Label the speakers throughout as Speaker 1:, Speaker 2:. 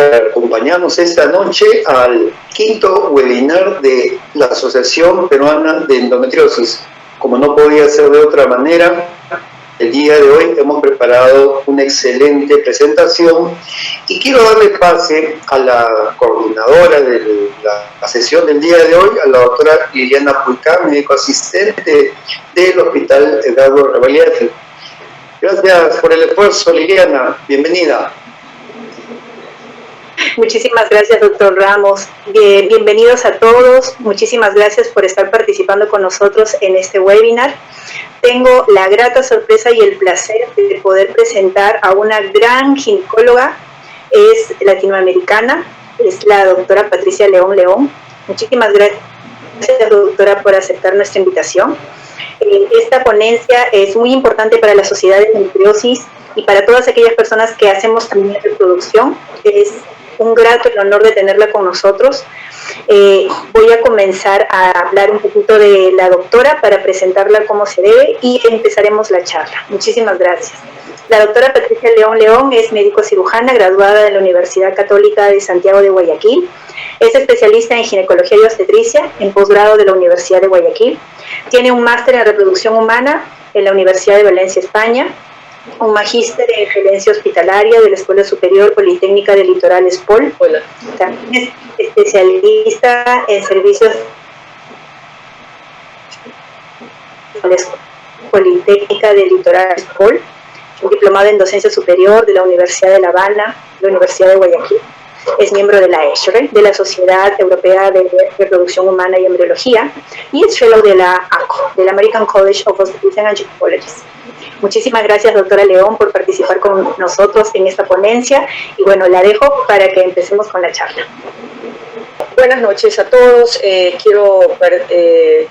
Speaker 1: acompañarnos esta noche al quinto webinar de la Asociación Peruana de Endometriosis. Como no podía ser de otra manera, el día de hoy hemos preparado una excelente presentación y quiero darle pase a la coordinadora de la sesión del día de hoy, a la doctora Liliana Pulcán, médico asistente del Hospital Edgardo Revalliati. Gracias por el esfuerzo, Liliana. Bienvenida.
Speaker 2: Muchísimas gracias, doctor Ramos. Bienvenidos a todos. Muchísimas gracias por estar participando con nosotros en este webinar. Tengo la grata sorpresa y el placer de poder presentar a una gran ginecóloga, es latinoamericana, es la doctora Patricia León. Muchísimas gracias, doctora, por aceptar nuestra invitación. Esta ponencia es muy importante para la sociedad de endometriosis y para todas aquellas personas que hacemos también reproducción. Es un grato el honor de tenerla con nosotros. Voy a comenzar a hablar un poquito de la doctora para presentarla como se debe y empezaremos la charla. Muchísimas gracias. La doctora Patricia León es médico cirujana graduada de la Universidad Católica de Santiago de Guayaquil. Es especialista en ginecología y obstetricia en posgrado de la Universidad de Guayaquil. Tiene un máster en reproducción humana en la Universidad de Valencia, España. Un magíster en gerencia hospitalaria de la Escuela Superior Politécnica del Litoral ESPOL. También es especialista en servicios de la Politécnica del Litoral ESPOL, diplomado en docencia superior de la Universidad de La Habana, la Universidad de Guayaquil. Es miembro de la ESHRE, de la Sociedad Europea de Reproducción Humana y Embriología, y es fellow de la ACO, del American College of Obstetricians and Gynecologists. Muchísimas gracias, doctora León, por participar con nosotros en esta ponencia. Y bueno, la dejo para que empecemos con la charla.
Speaker 3: Buenas noches a todos. Quiero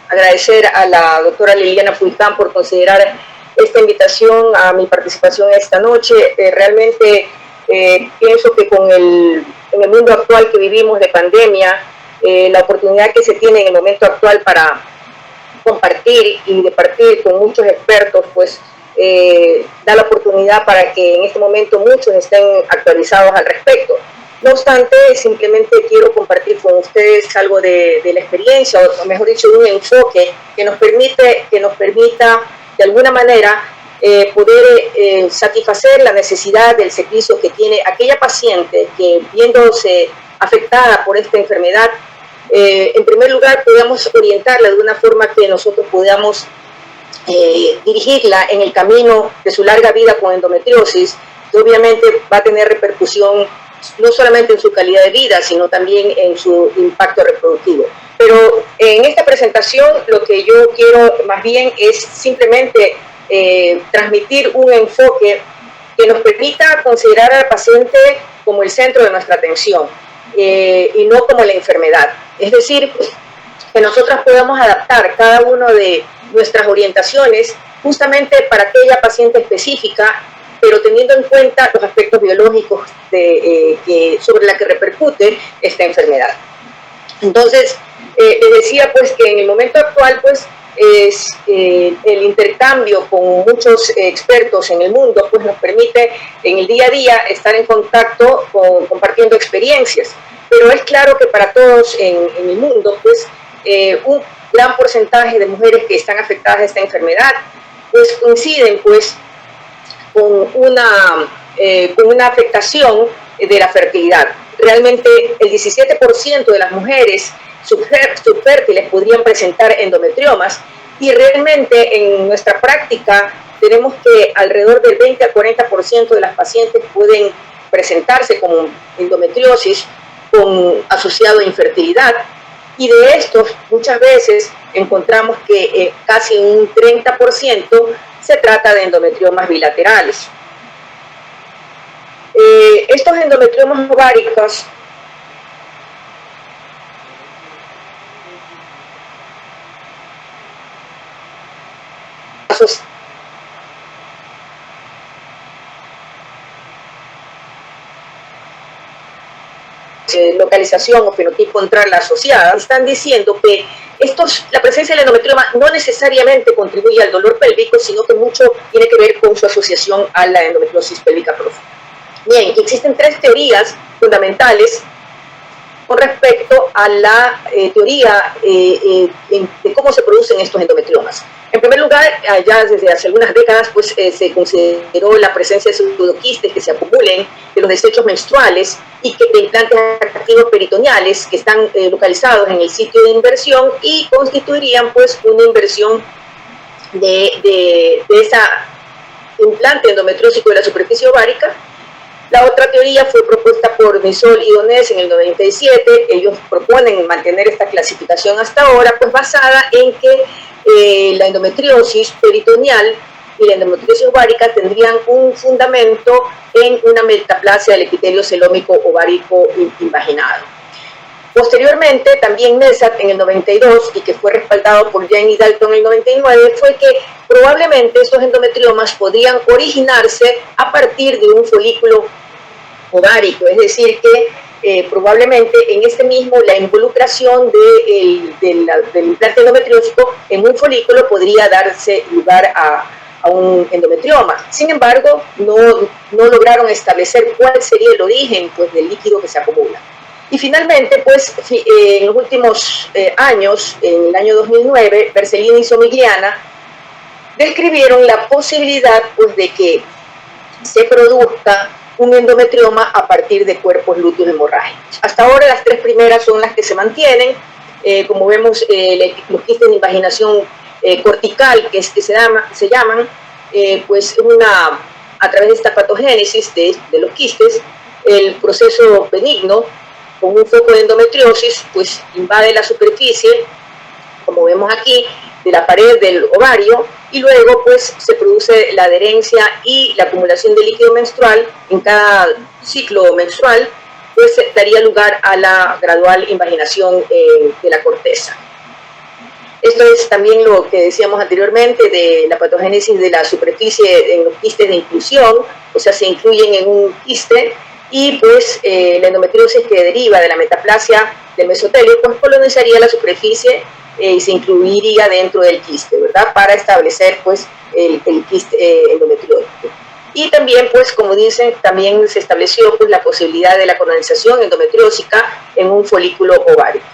Speaker 3: agradecer a la doctora Liliana Pulcán por considerar esta invitación a mi participación esta noche. Realmente pienso que en el mundo actual que vivimos de pandemia, la oportunidad que se tiene en el momento actual para compartir y departir con muchos expertos, pues da la oportunidad para que en este momento muchos estén actualizados al respecto. No obstante, simplemente quiero compartir con ustedes algo de la experiencia, o mejor dicho, un enfoque que nos permita de alguna manera poder satisfacer la necesidad del servicio que tiene aquella paciente que, viéndose afectada por esta enfermedad, en primer lugar podamos orientarla de una forma que nosotros podamos dirigirla en el camino de su larga vida con endometriosis, que obviamente va a tener repercusión no solamente en su calidad de vida, sino también en su impacto reproductivo. Pero en esta presentación lo que yo quiero más bien es simplemente transmitir un enfoque que nos permita considerar al paciente como el centro de nuestra atención y no como la enfermedad. Es decir, que nosotras podamos adaptar cada una de nuestras orientaciones justamente para aquella paciente específica, pero teniendo en cuenta los aspectos biológicos sobre la que repercute esta enfermedad. Entonces, les decía pues que en el momento actual pues el intercambio con muchos expertos en el mundo pues nos permite en el día a día estar en contacto compartiendo experiencias, pero es claro que para todos en el mundo pues un gran porcentaje de mujeres que están afectadas de esta enfermedad pues coinciden pues con una afectación de la fertilidad. Realmente el 17% de las mujeres subfértiles podrían presentar endometriomas y realmente en nuestra práctica tenemos que alrededor del 20 al 40% de las pacientes pueden presentarse con endometriosis asociado a infertilidad, y de estos muchas veces encontramos que casi un 30% se trata de endometriomas bilaterales. Estos endometriomas ováricos localización o fenotipo central asociada, están diciendo que la presencia del endometrioma no necesariamente contribuye al dolor pélvico, sino que mucho tiene que ver con su asociación a la endometriosis pélvica profunda. Bien, existen tres teorías fundamentales con respecto a la teoría de cómo se producen estos endometriomas. En primer lugar, ya desde hace algunas décadas pues, se consideró la presencia de pseudoquistes que se acumulen de los desechos menstruales y que de implantes activos peritoneales que están localizados en el sitio de inversión y constituirían pues una inversión de esa implante endometriósico de la superficie ovárica. La otra teoría fue propuesta por Misol y Donés en el 97. Ellos proponen mantener esta clasificación hasta ahora, pues basada en que la endometriosis peritoneal y la endometriosis ovárica tendrían un fundamento en una metaplasia del epitelio celómico ovárico invaginado. Posteriormente, también Mesat en el 92, y que fue respaldado por Jane y Dalton en el 99, fue que probablemente estos endometriomas podrían originarse a partir de un folículo ovárico, es decir, que probablemente en este mismo la involucración del implante endometriósico en un folículo podría darse lugar a un endometrioma. Sin embargo, no lograron establecer cuál sería el origen pues, del líquido que se acumula. Y finalmente, pues, en los últimos años, en el año 2009, Bercellini y Somigliana describieron la posibilidad pues, de que se produzca un endometrioma a partir de cuerpos lúteos hemorrágicos. Hasta ahora las tres primeras son las que se mantienen. Como vemos, los quistes de invaginación cortical, que se llaman, pues a través de esta patogénesis de los quistes, el proceso benigno, con un foco de endometriosis, pues invade la superficie, como vemos aquí, de la pared del ovario, y luego pues se produce la adherencia y la acumulación de líquido menstrual en cada ciclo menstrual, pues daría lugar a la gradual invaginación de la corteza. Esto es también lo que decíamos anteriormente de la patogénesis de la superficie en los quistes de inclusión, o sea, se incluyen en un quiste, y pues la endometriosis que deriva de la metaplasia del mesotelio pues colonizaría la superficie y se incluiría dentro del quiste, ¿verdad? Para establecer pues el quiste endometriótico. Y también pues como dicen, también se estableció pues la posibilidad de la colonización endometriósica en un folículo ovárico.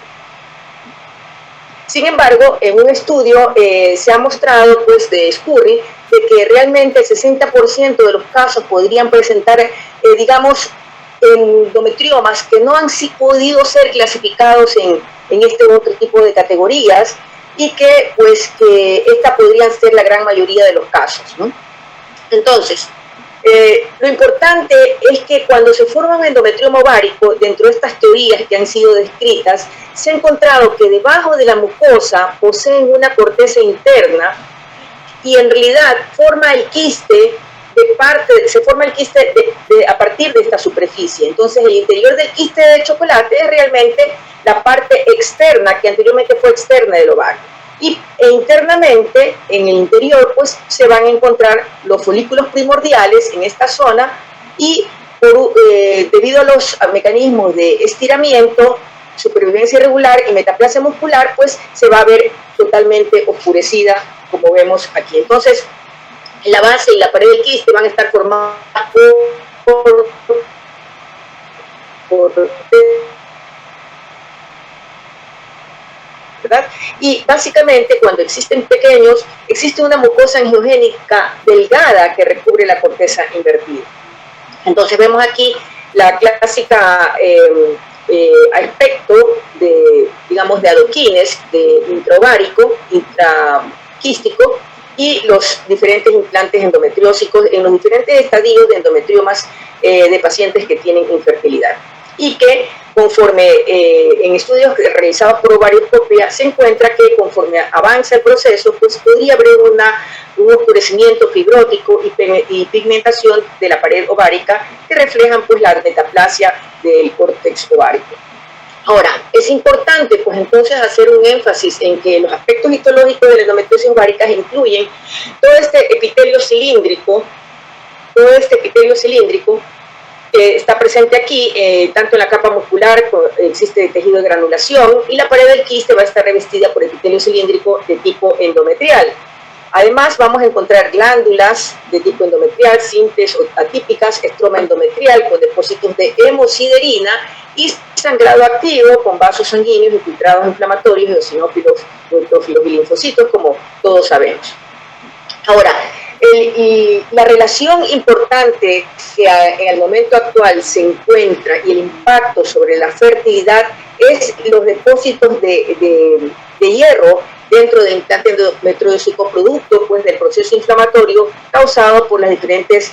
Speaker 3: Sin embargo, en un estudio se ha mostrado pues de Scurry de que realmente el 60% de los casos podrían presentar, digamos, endometriomas que no han podido ser clasificados en este otro tipo de categorías y que pues que esta podrían ser la gran mayoría de los casos, ¿no? Entonces, lo importante es que cuando se forma un endometrioma ovárico, dentro de estas teorías que han sido descritas, se ha encontrado que debajo de la mucosa poseen una corteza interna y en realidad forma el quiste se forma el quiste a partir de esta superficie. Entonces el interior del quiste de chocolate es realmente la parte externa que anteriormente fue externa del ovario. E internamente, en el interior, pues se van a encontrar los folículos primordiales en esta zona y debido a los mecanismos de estiramiento, supervivencia irregular y metaplasia muscular, pues se va a ver totalmente oscurecida, como vemos aquí. Entonces, la base y la pared del quiste van a estar formadas por ¿verdad? Y básicamente cuando existen pequeños, existe una mucosa angiogénica delgada que recubre la corteza invertida. Entonces vemos aquí la clásica aspecto de, digamos, de adoquines, de intraovárico, intraquístico, y los diferentes implantes endometriósicos en los diferentes estadios de endometriomas de pacientes que tienen infertilidad. Y que conforme en estudios realizados por ovarioscopia se encuentra que conforme avanza el proceso pues podría haber un oscurecimiento fibrótico y pigmentación de la pared ovárica que reflejan pues la metaplasia del córtex ovárico. Ahora, es importante pues entonces hacer un énfasis en que los aspectos histológicos de la endometriosis ovárica incluyen todo este epitelio cilíndrico que está presente aquí, tanto en la capa muscular, existe tejido de granulación, y la pared del quiste va a estar revestida por epitelio cilíndrico de tipo endometrial. Además, vamos a encontrar glándulas de tipo endometrial, simples o atípicas, estroma endometrial con depósitos de hemosiderina y sangrado activo con vasos sanguíneos, infiltrados inflamatorios, eosinófilos, neutrófilos y linfocitos, como todos sabemos. Ahora, la relación importante que en el momento actual se encuentra y el impacto sobre la fertilidad es los depósitos de hierro dentro del implante endometriósico producto pues, del proceso inflamatorio causado por los diferentes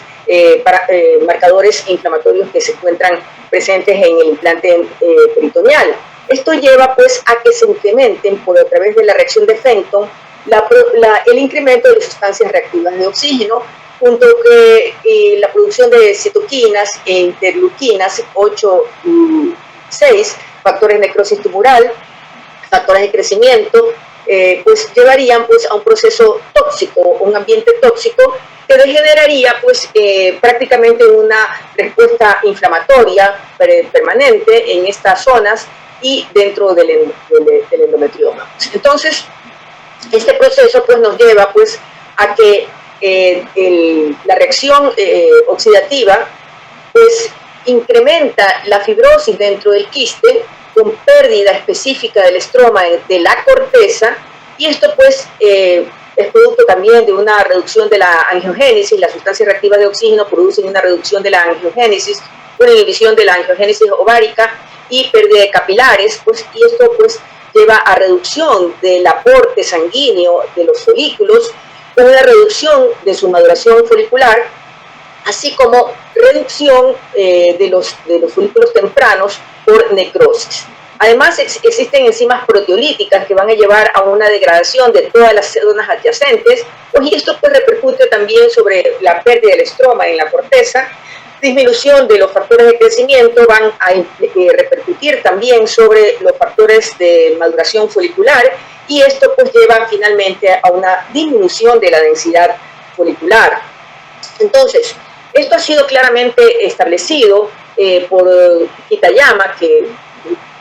Speaker 3: marcadores inflamatorios que se encuentran presentes en el implante peritoneal. Esto lleva pues, a que se incrementen a través de la reacción de Fenton el incremento de sustancias reactivas de oxígeno, junto con la producción de citoquinas e interleuquinas 8 y 6, factores de necrosis tumoral, factores de crecimiento, pues llevarían pues, a un proceso tóxico, un ambiente tóxico que degeneraría pues, prácticamente una respuesta inflamatoria permanente en estas zonas y dentro del endometrioma. Entonces, este proceso pues, nos lleva pues, a que la reacción oxidativa pues, incrementa la fibrosis dentro del quiste con pérdida específica del estroma de la corteza, y esto pues es producto también de una reducción de la angiogénesis. Las sustancias reactivas de oxígeno producen una reducción de la angiogénesis, una inhibición de la angiogénesis ovárica y pérdida de capilares, pues, y esto pues lleva a reducción del aporte sanguíneo de los folículos, con una reducción de su maduración folicular, así como reducción de los folículos tempranos por necrosis. Además, existen enzimas proteolíticas que van a llevar a una degradación de todas las zonas adyacentes, pues, y esto pues, repercute también sobre la pérdida del estroma en la corteza. Disminución de los factores de crecimiento van a repercutir también sobre los factores de maduración folicular, y esto pues lleva finalmente a una disminución de la densidad folicular. Entonces, esto ha sido claramente establecido por Kitayama, que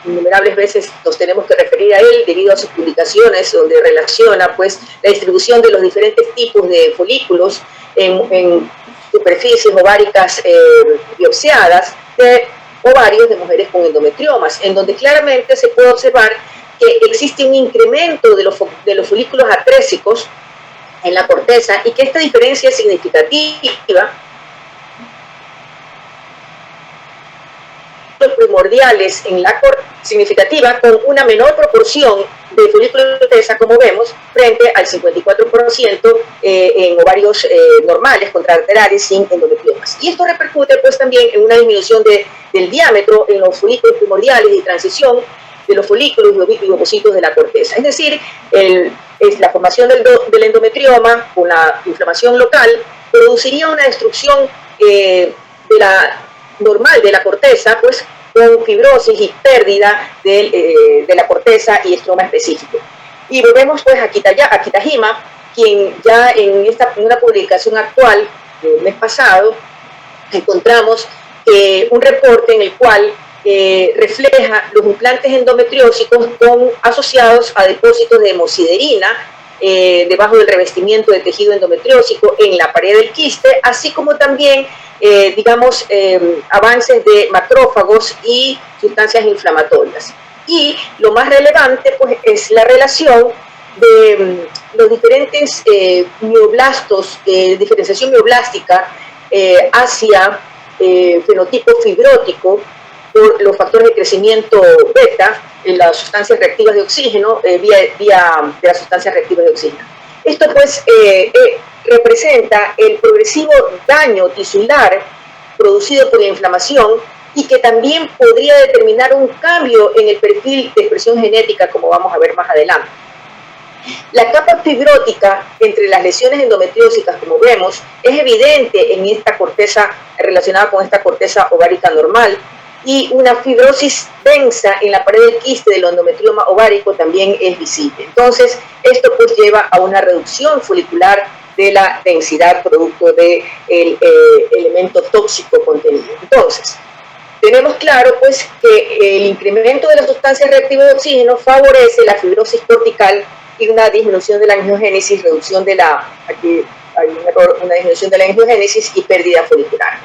Speaker 3: innumerables veces nos tenemos que referir a él debido a sus publicaciones donde relaciona pues, la distribución de los diferentes tipos de folículos en superficies ováricas biopsiadas de ovarios de mujeres con endometriomas, en donde claramente se puede observar que existe un incremento de los folículos atrésicos en la corteza y que esta diferencia es significativa primordiales en la significativa con una menor proporción de folículos de corteza, como vemos, frente al 54% en ovarios normales, contralaterales, sin endometriomas. Y esto repercute pues también en una disminución del diámetro en los folículos primordiales y transición de los folículos y ovocitos de la corteza. Es decir, la formación del endometrioma con la inflamación local produciría una destrucción normal de la corteza, pues con fibrosis y pérdida de la corteza y estroma específico. Y volvemos pues a Kitayama, quien ya en una publicación actual del mes pasado encontramos un reporte en el cual refleja los implantes endometriósicos asociados a depósitos de hemosiderina debajo del revestimiento de tejido endometriósico en la pared del quiste, así como también avances de macrófagos y sustancias inflamatorias. Y lo más relevante pues, es la relación de los diferentes mioblastos, diferenciación mioblástica hacia fenotipo fibrótico por los factores de crecimiento beta en las sustancias reactivas de oxígeno vía de las sustancias reactivas de oxígeno. Esto pues representa el progresivo daño tisular producido por la inflamación y que también podría determinar un cambio en el perfil de expresión genética, como vamos a ver más adelante. La capa fibrótica entre las lesiones endometriósicas, como vemos, es evidente en esta corteza relacionada con esta corteza ovárica normal, y una fibrosis densa en la pared del quiste del endometrioma ovárico también es visible. Entonces, esto pues lleva a una reducción folicular de la densidad producto del elemento tóxico contenido. Entonces, tenemos claro pues que el incremento de las sustancias reactivas de oxígeno favorece la fibrosis cortical y una disminución de la angiogénesis, reducción de la, aquí hay un error, una disminución de la angiogénesis y pérdida folicular.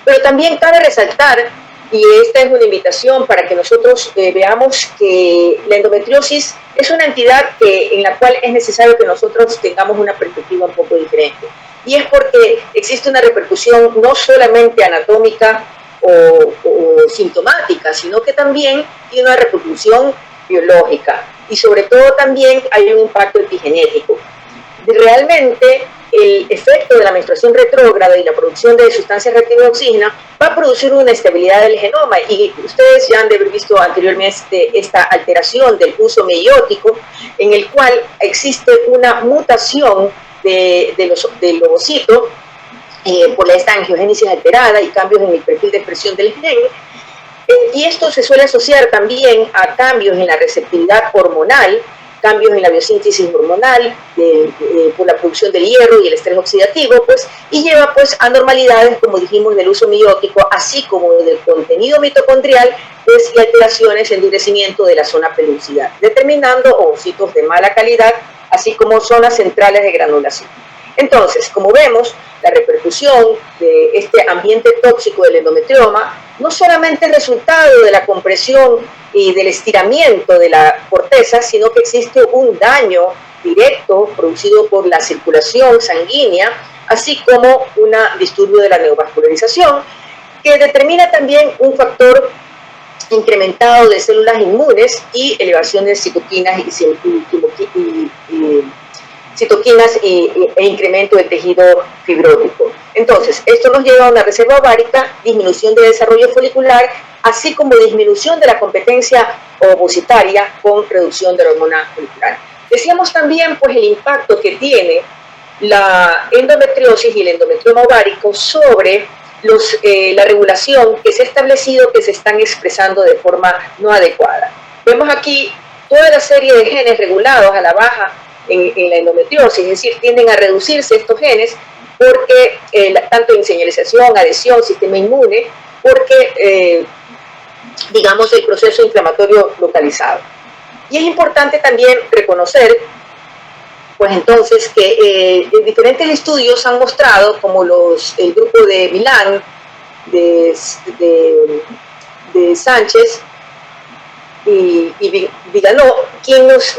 Speaker 3: Pero también cabe resaltar, y esta es una invitación para que nosotros veamos que la endometriosis es una entidad en la cual es necesario que nosotros tengamos una perspectiva un poco diferente. Y es porque existe una repercusión no solamente anatómica o sintomática, sino que también tiene una repercusión biológica. Y sobre todo también hay un impacto epigenético. Realmente el efecto de la menstruación retrógrada y la producción de sustancias reactivas va a producir una inestabilidad del genoma, y ustedes ya han de haber visto anteriormente esta alteración del uso meiótico, en el cual existe una mutación del ovocito por esta angiogénesis alterada y cambios en el perfil de expresión del gen. Y esto se suele asociar también a cambios en la receptividad hormonal, cambios en la biosíntesis hormonal por la producción del hierro y el estrés oxidativo, pues, y lleva pues a anormalidades, como dijimos, del uso meiótico, así como del contenido mitocondrial, pues, y alteraciones en endurecimiento de la zona pelúcida, determinando ovocitos de mala calidad, así como zonas centrales de granulación. Entonces, como vemos, la repercusión de este ambiente tóxico del endometrioma no solamente es resultado de la compresión y del estiramiento de la corteza, sino que existe un daño directo producido por la circulación sanguínea, así como un disturbio de la neovascularización, que determina también un factor incrementado de células inmunes y elevación de citoquinas e incremento del tejido fibrótico. Entonces, esto nos lleva a una reserva ovárica, disminución de desarrollo folicular, así como disminución de la competencia ovocitaria con reducción de la hormona folicular. Decíamos también pues el impacto que tiene la endometriosis y el endometrioma ovárico sobre la regulación que se ha establecido que se están expresando de forma no adecuada. Vemos aquí toda la serie de genes regulados a la baja en la endometriosis, es decir, tienden a reducirse estos genes porque tanto en señalización, adhesión, sistema inmune, porque digamos el proceso inflamatorio localizado. Y es importante también reconocer pues entonces que diferentes estudios han mostrado, como el grupo de Milán, de Sánchez y Viganó, quienes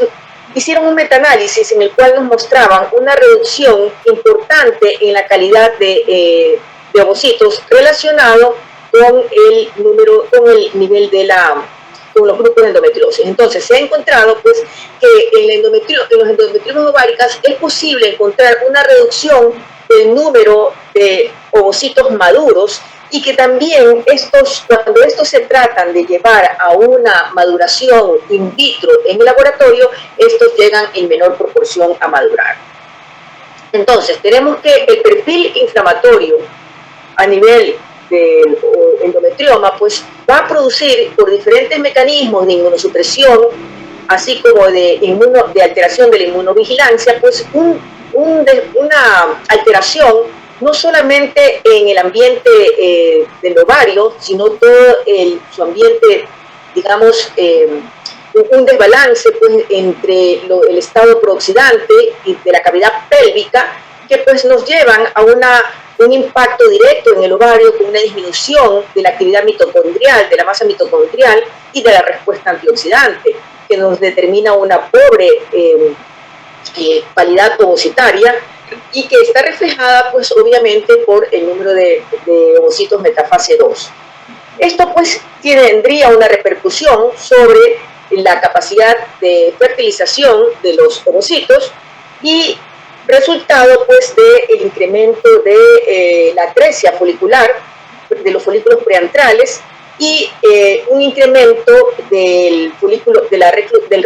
Speaker 3: hicieron un metaanálisis en el cual nos mostraban una reducción importante en la calidad de ovocitos relacionado con el nivel de con los grupos de endometriosis. Entonces se ha encontrado pues que en los endometriomas ováricas es posible encontrar una reducción del número de ovocitos maduros, y que también cuando estos se tratan de llevar a una maduración in vitro en el laboratorio, estos llegan en menor proporción a madurar. Entonces tenemos que el perfil inflamatorio a nivel del endometrioma pues va a producir por diferentes mecanismos de inmunosupresión, así como de alteración de la inmunovigilancia, pues una alteración no solamente en el ambiente del ovario, sino todo su ambiente, digamos, un desbalance pues, entre el estado prooxidante y de la cavidad pélvica, que pues nos llevan a un impacto directo en el ovario con una disminución de la actividad mitocondrial, de la masa mitocondrial y de la respuesta antioxidante, que nos determina una pobre calidad ovocitaria, y que está reflejada pues obviamente por el número de ovocitos metafase 2. Esto pues tendría una repercusión sobre la capacidad de fertilización de los ovocitos y resultado pues del incremento de la atresia folicular de los folículos preantrales y un incremento del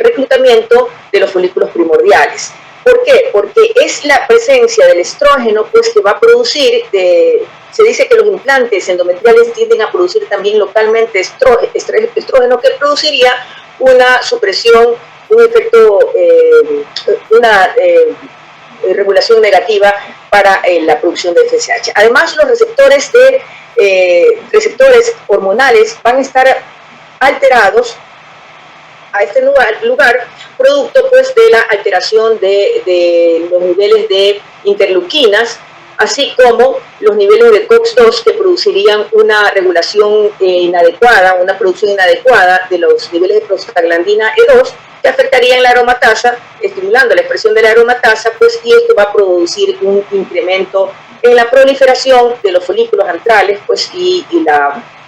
Speaker 3: reclutamiento de los folículos primordiales. ¿Por qué? Porque es la presencia del estrógeno pues, que va a producir, se dice que los implantes endometriales tienden a producir también localmente estrógeno que produciría una supresión, un efecto, una regulación negativa para la producción de FSH. Además, los receptores hormonales van a estar alterados lugar producto pues de la alteración de los niveles de interleuquinas, así como los niveles de COX-2 que producirían una regulación inadecuada, una producción inadecuada de los niveles de prostaglandina E2, que afectaría en la aromatasa, estimulando la expresión de la aromatasa, pues, y esto va a producir un incremento en la proliferación de los folículos antrales, pues, y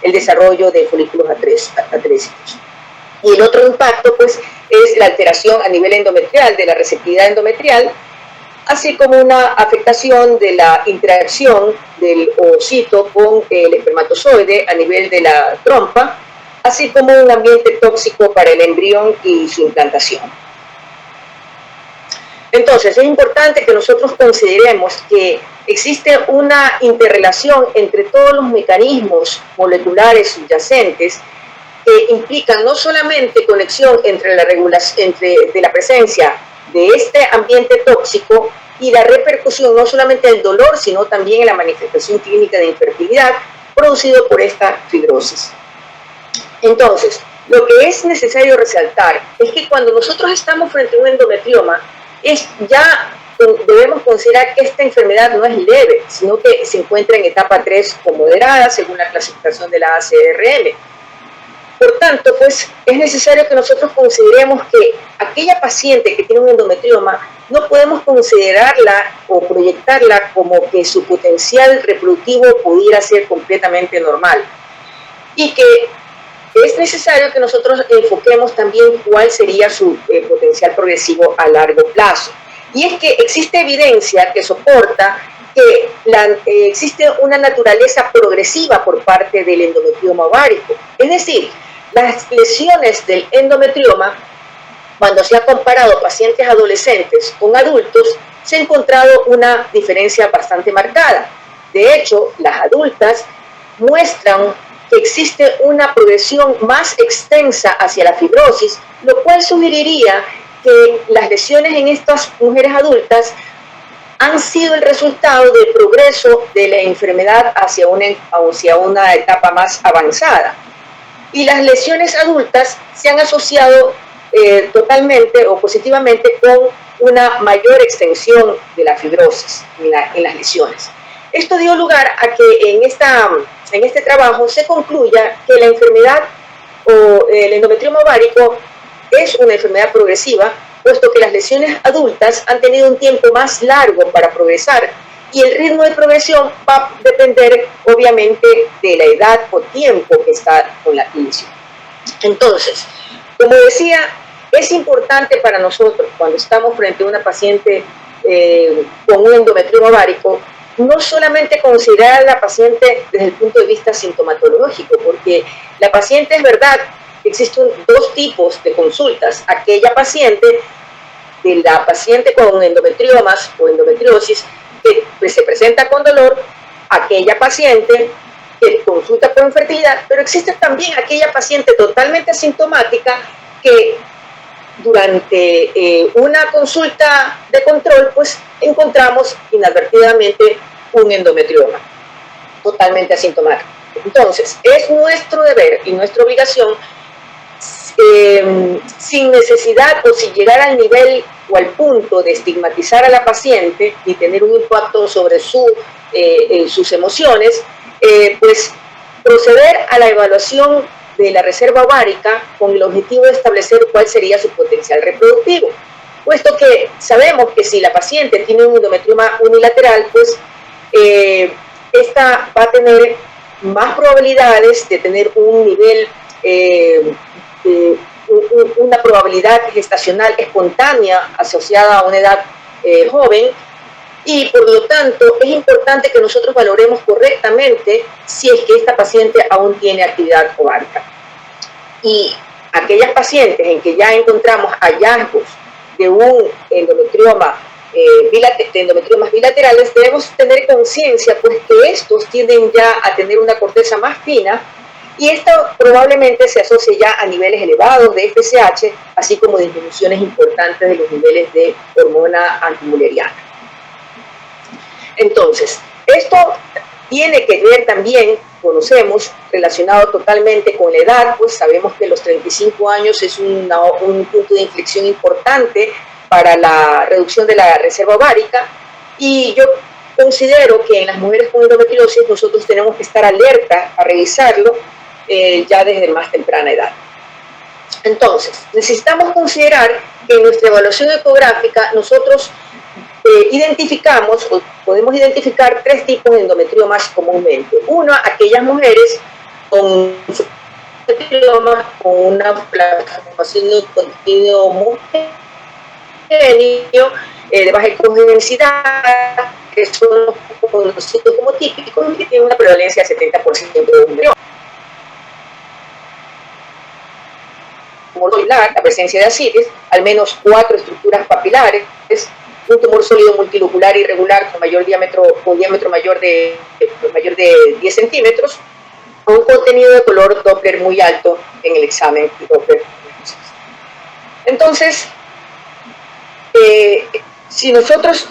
Speaker 3: el desarrollo de folículos atrésicos. Y el otro impacto, pues, es la alteración a nivel endometrial, de la receptividad endometrial, así como una afectación de la interacción del ovocito con el espermatozoide a nivel de la trompa, así como un ambiente tóxico para el embrión y su implantación. Entonces, es importante que nosotros consideremos que existe una interrelación entre todos los mecanismos moleculares subyacentes que implican no solamente conexión entre la presencia de este ambiente tóxico y la repercusión no solamente del dolor, sino también en la manifestación clínica de infertilidad producido por esta fibrosis. Entonces, lo que es necesario resaltar es que cuando nosotros estamos frente a un endometrioma, ya debemos considerar que esta enfermedad no es leve, sino que se encuentra en etapa 3 o moderada, según la clasificación de la ACRM. Por tanto, pues, es necesario que nosotros consideremos que aquella paciente que tiene un endometrioma no podemos considerarla o proyectarla como que su potencial reproductivo pudiera ser completamente normal. Y que es necesario que nosotros enfoquemos también cuál sería su potencial progresivo a largo plazo. Y es que existe evidencia que soporta que existe una naturaleza progresiva por parte del endometrioma ovárico. Es decir, las lesiones del endometrioma, cuando se ha comparado pacientes adolescentes con adultos, se ha encontrado una diferencia bastante marcada. De hecho, las adultas muestran que existe una progresión más extensa hacia la fibrosis, lo cual sugeriría que las lesiones en estas mujeres adultas han sido el resultado del progreso de la enfermedad hacia una etapa más avanzada. Y las lesiones adultas se han asociado totalmente o positivamente con una mayor extensión de la fibrosis en las lesiones. Esto dio lugar a que en este trabajo se concluya que la enfermedad o el endometrioma ovárico es una enfermedad progresiva, puesto que las lesiones adultas han tenido un tiempo más largo para progresar y el ritmo de progresión va a depender obviamente de la edad o tiempo que está con la lesión. Entonces, como decía, es importante para nosotros cuando estamos frente a una paciente con un endometrioma ovárico, no solamente considerar a la paciente desde el punto de vista sintomatológico, porque la paciente, es verdad, existen dos tipos de consultas. Aquella paciente, de la paciente con endometriomas o endometriosis, que se presenta con dolor, aquella paciente que consulta por infertilidad, pero existe también aquella paciente totalmente asintomática que durante una consulta de control, pues encontramos inadvertidamente un endometrioma totalmente asintomático. Entonces, es nuestro deber y nuestra obligación, sin necesidad o sin llegar al nivel o al punto de estigmatizar a la paciente y tener un impacto sobre sus emociones, pues proceder a la evaluación de la reserva ovárica con el objetivo de establecer cuál sería su potencial reproductivo, puesto que sabemos que si la paciente tiene un endometrioma unilateral, pues esta va a tener más probabilidades de tener un nivel, una probabilidad gestacional espontánea asociada a una edad joven, y por lo tanto es importante que nosotros valoremos correctamente si es que esta paciente aún tiene actividad ovárica. Y aquellas pacientes en que ya encontramos hallazgos de un endometrioma, de endometriomas bilaterales, debemos tener conciencia pues que estos tienden ya a tener una corteza más fina, y esto probablemente se asocie ya a niveles elevados de FSH, así como disminuciones importantes de los niveles de hormona antimuleriana. Entonces, esto tiene que ver también conocemos, relacionado totalmente con la edad, pues sabemos que los 35 años es un punto de inflexión importante para la reducción de la reserva ovárica, y yo considero que en las mujeres con endometriosis nosotros tenemos que estar alerta a revisarlo ya desde más temprana edad. Entonces, necesitamos considerar que en nuestra evaluación ecográfica nosotros identificamos, o podemos identificar 3 tipos de endometriomas comúnmente. Uno, aquellas mujeres con endometriomas con una plastificación de contenido homogéneo, de baja ecogenicidad, que son conocidos como típicos y que tienen una prevalencia de 70% de endometrioma. La presencia de ascites, al menos 4 estructuras papilares, un tumor sólido multilocular irregular con diámetro mayor de 10 centímetros, o un contenido de color Doppler muy alto en el examen Doppler. Entonces, si nosotros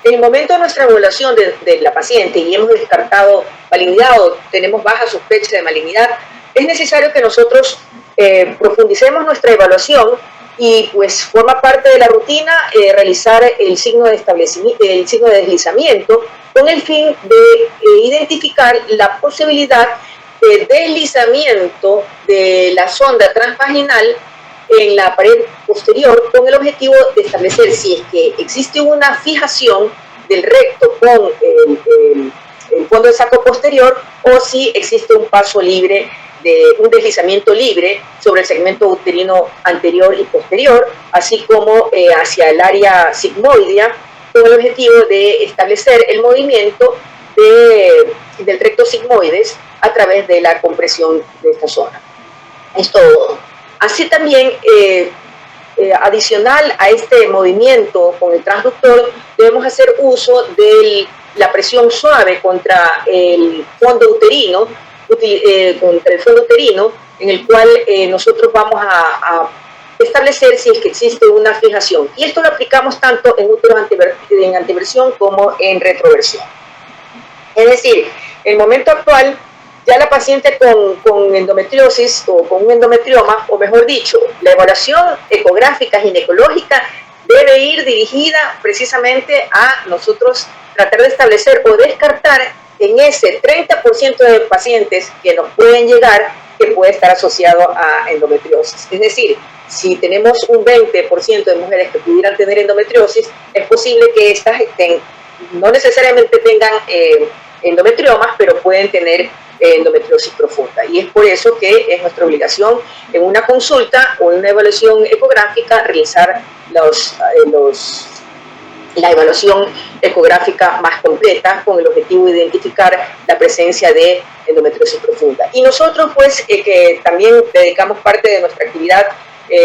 Speaker 3: en el momento de nuestra evaluación de la paciente y hemos descartado malignidad o tenemos baja sospecha de malignidad, es necesario que nosotros profundicemos nuestra evaluación y pues forma parte de la rutina realizar el signo de deslizamiento con el fin de identificar la posibilidad de deslizamiento de la sonda transvaginal en la pared posterior con el objetivo de establecer si es que existe una fijación del recto con el fondo de saco posterior o si existe un paso libre un deslizamiento libre sobre el segmento uterino anterior y posterior, así como hacia el área sigmoidea, con el objetivo de establecer el movimiento del recto sigmoides a través de la compresión de esta zona. Es todo. Así también, adicional a este movimiento con el transductor, debemos hacer uso de la presión suave contra el fondo uterino, en el cual nosotros vamos a establecer si es que existe una fijación. Y esto lo aplicamos tanto en úteros en anteversión como en retroversión. Es decir, en el momento actual, ya la paciente con endometriosis o con un endometrioma, o mejor dicho, la evaluación ecográfica ginecológica debe ir dirigida precisamente a nosotros tratar de establecer o descartar en ese 30% de pacientes que nos pueden llegar que puede estar asociado a endometriosis. Es decir, si tenemos un 20% de mujeres que pudieran tener endometriosis, es posible que estas no necesariamente tengan endometriomas, pero pueden tener endometriosis profunda. Y es por eso que es nuestra obligación en una consulta o en una evaluación ecográfica realizar la evaluación ecográfica más completa con el objetivo de identificar la presencia de endometriosis profunda. Y nosotros pues que también dedicamos parte de nuestra actividad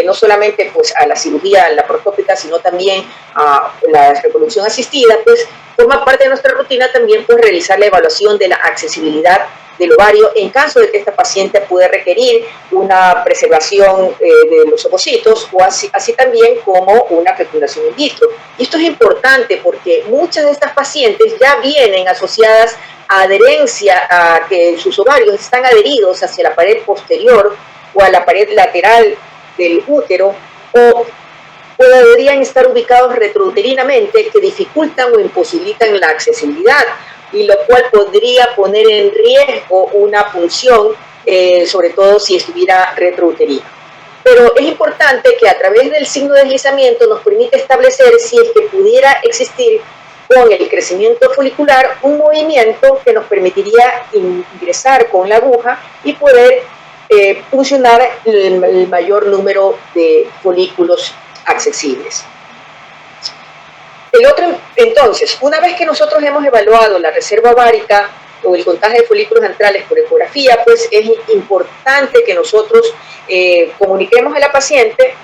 Speaker 3: no solamente pues a la cirugía laparoscópica, sino también a la reproducción asistida, pues forma parte de nuestra rutina también pues realizar la evaluación de la accesibilidad del ovario en caso de que esta paciente pueda requerir una preservación de los ovocitos o así también como una fecundación in vitro. Y esto es importante porque muchas de estas pacientes ya vienen asociadas a adherencia, a que sus ovarios están adheridos hacia la pared posterior o a la pared lateral del útero o podrían estar ubicados retrouterinamente que dificultan o imposibilitan la accesibilidad, y lo cual podría poner en riesgo una punción, sobre todo si estuviera retrouterina. Pero es importante que a través del signo de deslizamiento nos permite establecer si es que pudiera existir con el crecimiento folicular un movimiento que nos permitiría ingresar con la aguja y poder funcionar el mayor número de folículos accesibles. Entonces, una vez que nosotros hemos evaluado la reserva ovárica o el contagio de folículos antrales por ecografía, pues es importante que nosotros comuniquemos a la paciente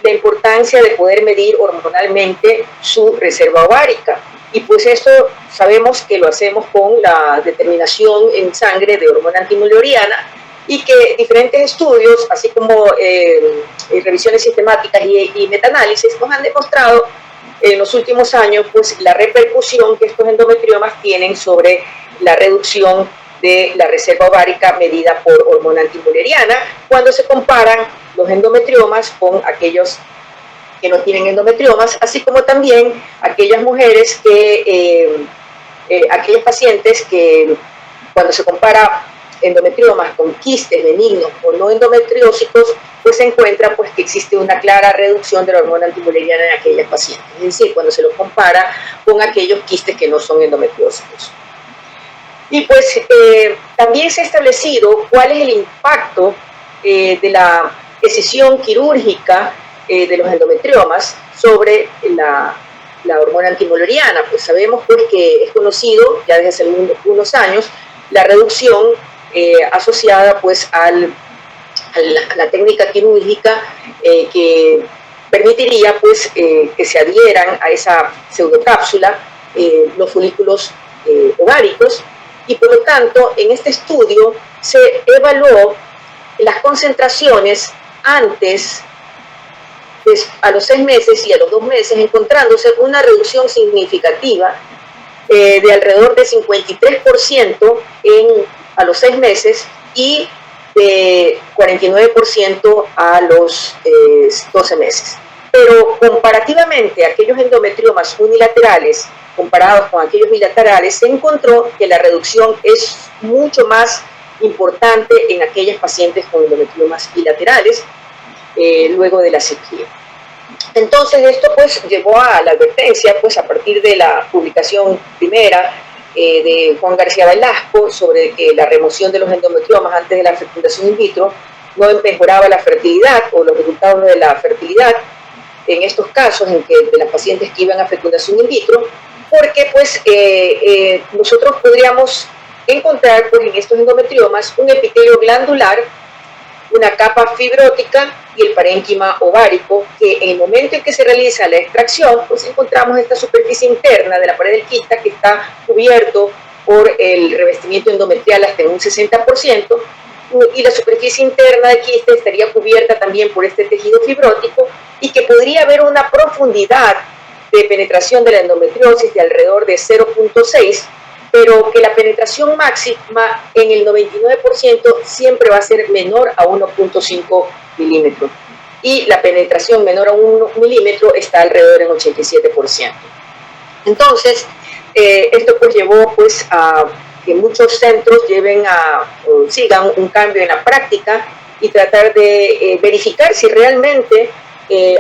Speaker 3: la importancia de poder medir hormonalmente su reserva ovárica. Y pues esto sabemos que lo hacemos con la determinación en sangre de hormona antimulleriana y que diferentes estudios, así como revisiones sistemáticas y metaanálisis, nos han demostrado en los últimos años pues la repercusión que estos endometriomas tienen sobre la reducción de la reserva ovárica medida por hormona antimülleriana, cuando se comparan los endometriomas con aquellos que no tienen endometriomas, así como también aquellas mujeres aquellos pacientes que cuando se compara endometriomas con quistes benignos o no endometriósicos, pues se encuentra pues, que existe una clara reducción de la hormona antimülleriana en aquellas pacientes, es decir, cuando se los compara con aquellos quistes que no son endometriósicos. Y pues también se ha establecido cuál es el impacto de la decisión quirúrgica de los endometriomas sobre la hormona antimülleriana. Pues sabemos pues, que es conocido ya desde hace unos años la reducción asociada pues, a la técnica quirúrgica que permitiría pues, que se adhieran a esa pseudocápsula los folículos ováricos, y por lo tanto en este estudio se evaluó las concentraciones antes, pues, a los 6 meses y a los 2 meses, encontrándose una reducción significativa de alrededor de 53% a los 6 meses y de 49% a los 12 meses. Pero comparativamente a aquellos endometriomas unilaterales, comparados con aquellos bilaterales, se encontró que la reducción es mucho más importante en aquellas pacientes con endometriomas bilaterales luego de la cirugía. Entonces esto pues llevó a la advertencia pues a partir de la publicación primera de Juan García Velasco sobre que la remoción de los endometriomas antes de la fecundación in vitro no mejoraba la fertilidad o los resultados de la fertilidad en estos casos en que de las pacientes que iban a fecundación in vitro, porque pues nosotros podríamos encontrar pues, en estos endometriomas un epitelio glandular, una capa fibrótica y el parénquima ovárico, que en el momento en que se realiza la extracción, pues encontramos esta superficie interna de la pared del quista que está cubierto por el revestimiento endometrial hasta en un 60%, y la superficie interna del quiste estaría cubierta también por este tejido fibrótico, y que podría haber una profundidad de penetración de la endometriosis de alrededor de 0.6, pero que la penetración máxima en el 99% siempre va a ser menor a 1.5 milímetros. Y la penetración menor a 1 milímetro está alrededor del 87%. Entonces, esto pues llevó pues, a que muchos centros sigan un cambio en la práctica y tratar de verificar si realmente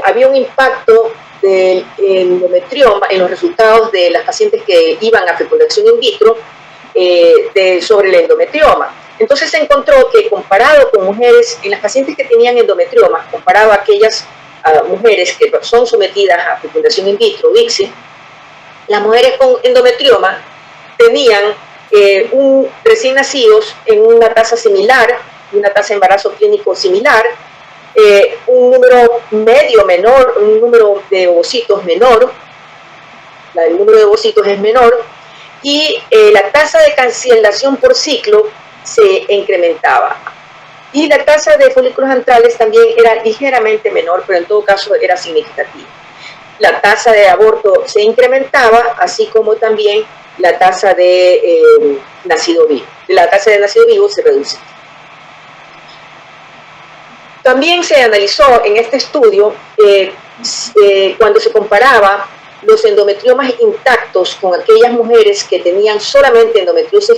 Speaker 3: había un impacto del endometrioma en los resultados de las pacientes que iban a fecundación in vitro sobre el endometrioma. Entonces se encontró que comparado con mujeres, en las pacientes que tenían endometrioma, comparado a aquellas mujeres que son sometidas a fecundación in vitro, ICSI, las mujeres con endometrioma tenían recién nacidos en una tasa similar, una tasa de embarazo clínico similar, un número medio menor, un número de ovocitos menor, el número de ovocitos es menor, y la tasa de cancelación por ciclo se incrementaba. Y la tasa de folículos antrales también era ligeramente menor, pero en todo caso era significativa. La tasa de aborto se incrementaba, así como también la tasa de nacido vivo. La tasa de nacido vivo se reduce. También se analizó en este estudio cuando se comparaba los endometriomas intactos con aquellas mujeres que tenían solamente endometriosis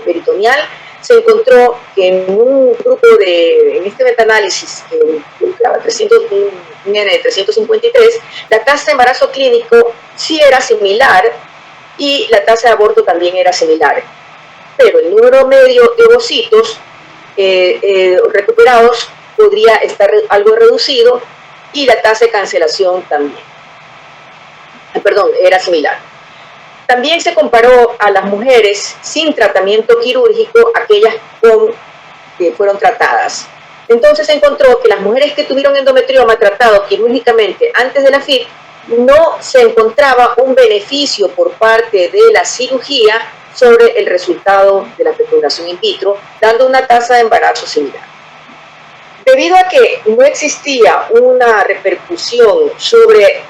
Speaker 3: peritoneal, se encontró que en este metaanálisis que involucraba 353, la tasa de embarazo clínico sí era similar y la tasa de aborto también era similar, pero el número medio de ovocitos recuperados podría estar algo reducido y la tasa de cancelación también. Era similar. También se comparó a las mujeres sin tratamiento quirúrgico, aquellas que fueron tratadas. Entonces se encontró que las mujeres que tuvieron endometrioma tratado quirúrgicamente antes de la FIT, no se encontraba un beneficio por parte de la cirugía sobre el resultado de la fecundación in vitro, dando una tasa de embarazo similar. Debido a que no existía una repercusión sobre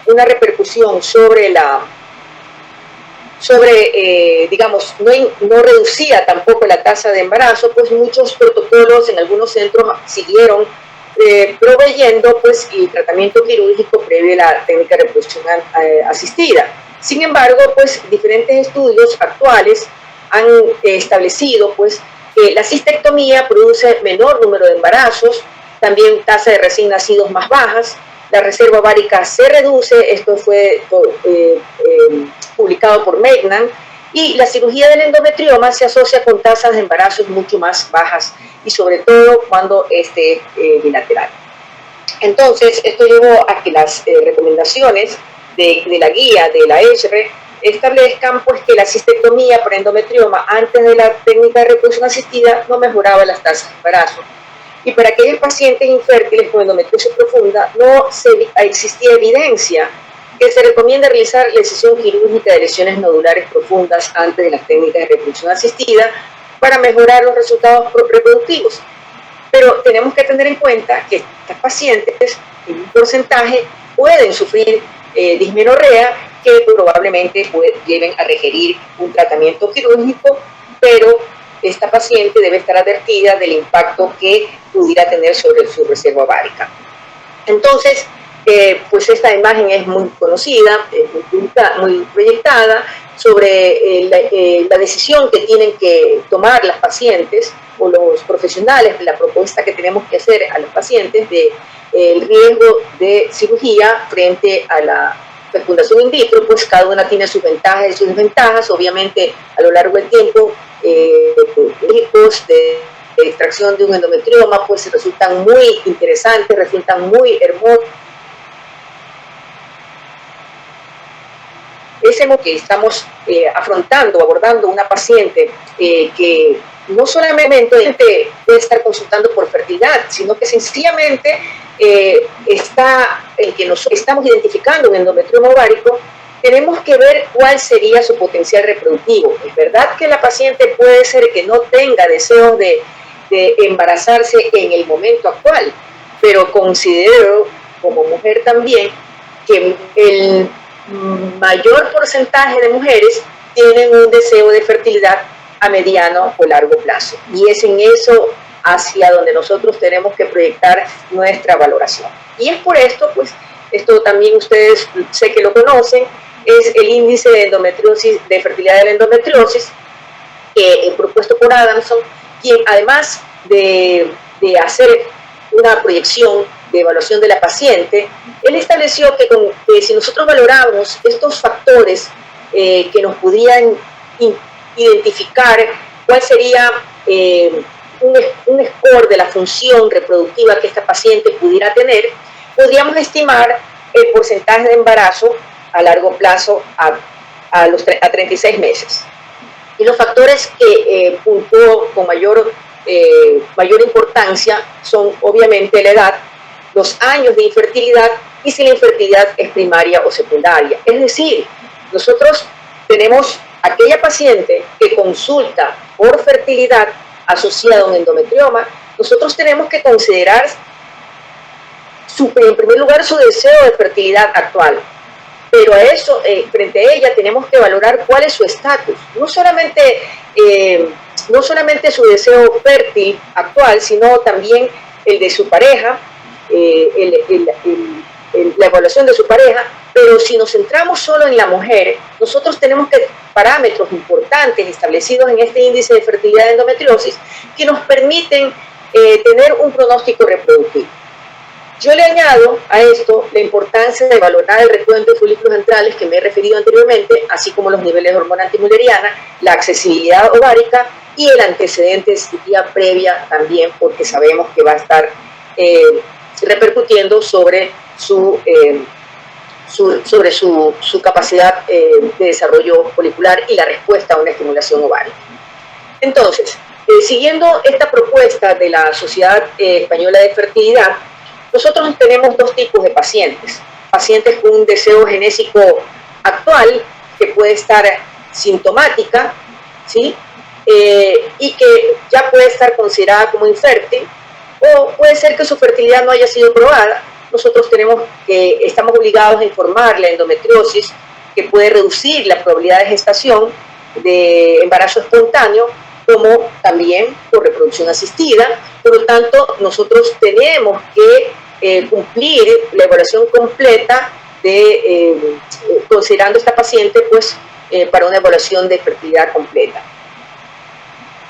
Speaker 3: sobre, digamos, no reducía tampoco la tasa de embarazo, pues muchos protocolos en algunos centros siguieron proveyendo pues el tratamiento quirúrgico previo a la técnica de reproducción asistida. Sin embargo, pues diferentes estudios actuales han establecido pues que la cistectomía produce menor número de embarazos, también tasa de recién nacidos más bajas, la reserva ovárica se reduce, esto fue publicado por Megnan, y la cirugía del endometrioma se asocia con tasas de embarazos mucho más bajas y sobre todo cuando esté bilateral. Entonces, esto llevó a que las recomendaciones de la guía de la ESHRE establezcan pues que la cistectomía por endometrioma antes de la técnica de reproducción asistida no mejoraba las tasas de embarazo. Y para aquellos pacientes infértiles con endometriosis profunda no existía evidencia que se recomienda realizar la excisión quirúrgica de lesiones nodulares profundas antes de las técnicas de reproducción asistida para mejorar los resultados reproductivos. Pero tenemos que tener en cuenta que estas pacientes en un porcentaje pueden sufrir dismenorrea que probablemente lleven a requerir un tratamiento quirúrgico, pero esta paciente debe estar advertida del impacto que pudiera tener sobre su reserva ovárica. Entonces, pues esta imagen es muy conocida, muy proyectada sobre la decisión que tienen que tomar las pacientes o los profesionales, la propuesta que tenemos que hacer a los pacientes de el riesgo de cirugía frente a la fecundación in vitro, pues cada una tiene sus ventajas y sus desventajas. Obviamente, a lo largo del tiempo, riesgos de extracción de un endometrioma pues resultan muy interesantes, resultan muy hermosos. Es el que estamos abordando una paciente que no solamente puede estar consultando por fertilidad, sino que sencillamente que nos estamos identificando un endometrioma ovárico, tenemos que ver cuál sería su potencial reproductivo. Es verdad que la paciente puede ser que no tenga deseos de embarazarse en el momento actual, pero considero como mujer también que el mayor porcentaje de mujeres tienen un deseo de fertilidad a mediano o largo plazo, y es en eso hacia donde nosotros tenemos que proyectar nuestra valoración. Y es por esto, pues, esto también ustedes sé que lo conocen, es el índice de endometriosis, de fertilidad de la endometriosis, propuesto por Adamson, quien además de hacer una proyección de evaluación de la paciente, él estableció que si nosotros valoramos estos factores que nos pudieran identificar cuál sería un score de la función reproductiva que esta paciente pudiera tener, podríamos estimar el porcentaje de embarazo a largo plazo a 36 meses. Y los factores que puntuó con mayor importancia son obviamente la edad, los años de infertilidad y si la infertilidad es primaria o secundaria. Es decir, nosotros tenemos aquella paciente que consulta por fertilidad asociada a un endometrioma, nosotros tenemos que considerar en primer lugar su deseo de fertilidad actual, pero a eso, frente a ella, tenemos que valorar cuál es su estatus, no solamente su deseo fértil actual, sino también el de su pareja, la evaluación de su pareja. Pero si nos centramos solo en la mujer, nosotros tenemos parámetros importantes establecidos en este índice de fertilidad de endometriosis que nos permiten tener un pronóstico reproductivo. Yo le añado a esto la importancia de valorar el recuento de folículos centrales que me he referido anteriormente, así como los niveles de hormona antimülleriana, la accesibilidad ovárica y el antecedente de cirugía previa también, porque sabemos que va a estar repercutiendo sobre su capacidad de desarrollo folicular y la respuesta a una estimulación ovárica. Entonces, siguiendo esta propuesta de la Sociedad Española de Fertilidad, nosotros tenemos dos tipos de pacientes. Pacientes con un deseo genésico actual, que puede estar sintomática, ¿sí? Y que ya puede estar considerada como infértil, o puede ser que su fertilidad no haya sido probada. Nosotros estamos obligados a informar la endometriosis que puede reducir la probabilidad de gestación de embarazo espontáneo, como también por reproducción asistida. Por lo tanto, nosotros tenemos que cumplir la evaluación completa considerando esta paciente pues, para una evaluación de fertilidad completa.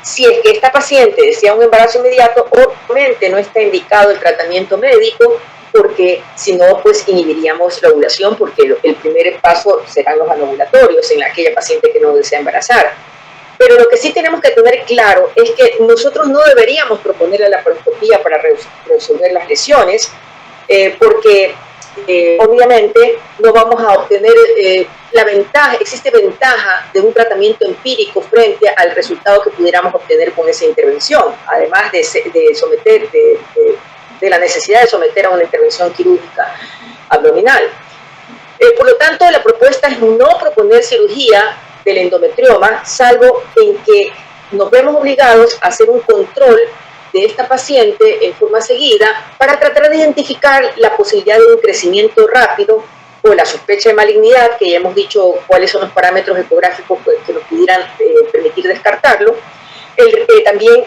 Speaker 3: Si es que esta paciente desea un embarazo inmediato, obviamente no está indicado el tratamiento médico, porque si no, pues inhibiríamos la ovulación, porque el primer paso serán los anovulatorios en aquella paciente que no desea embarazar. Pero lo que sí tenemos que tener claro es que nosotros no deberíamos proponer la laparoscopía para resolver las lesiones, porque obviamente no vamos a obtener la ventaja, existe ventaja de un tratamiento empírico frente al resultado que pudiéramos obtener con esa intervención, además de la necesidad de someter a una intervención quirúrgica abdominal. Por lo tanto, la propuesta es no proponer cirugía del endometrioma, salvo en que nos vemos obligados a hacer un control de esta paciente en forma seguida para tratar de identificar la posibilidad de un crecimiento rápido o la sospecha de malignidad, que ya hemos dicho cuáles son los parámetros ecográficos que nos pudieran permitir descartarlo. También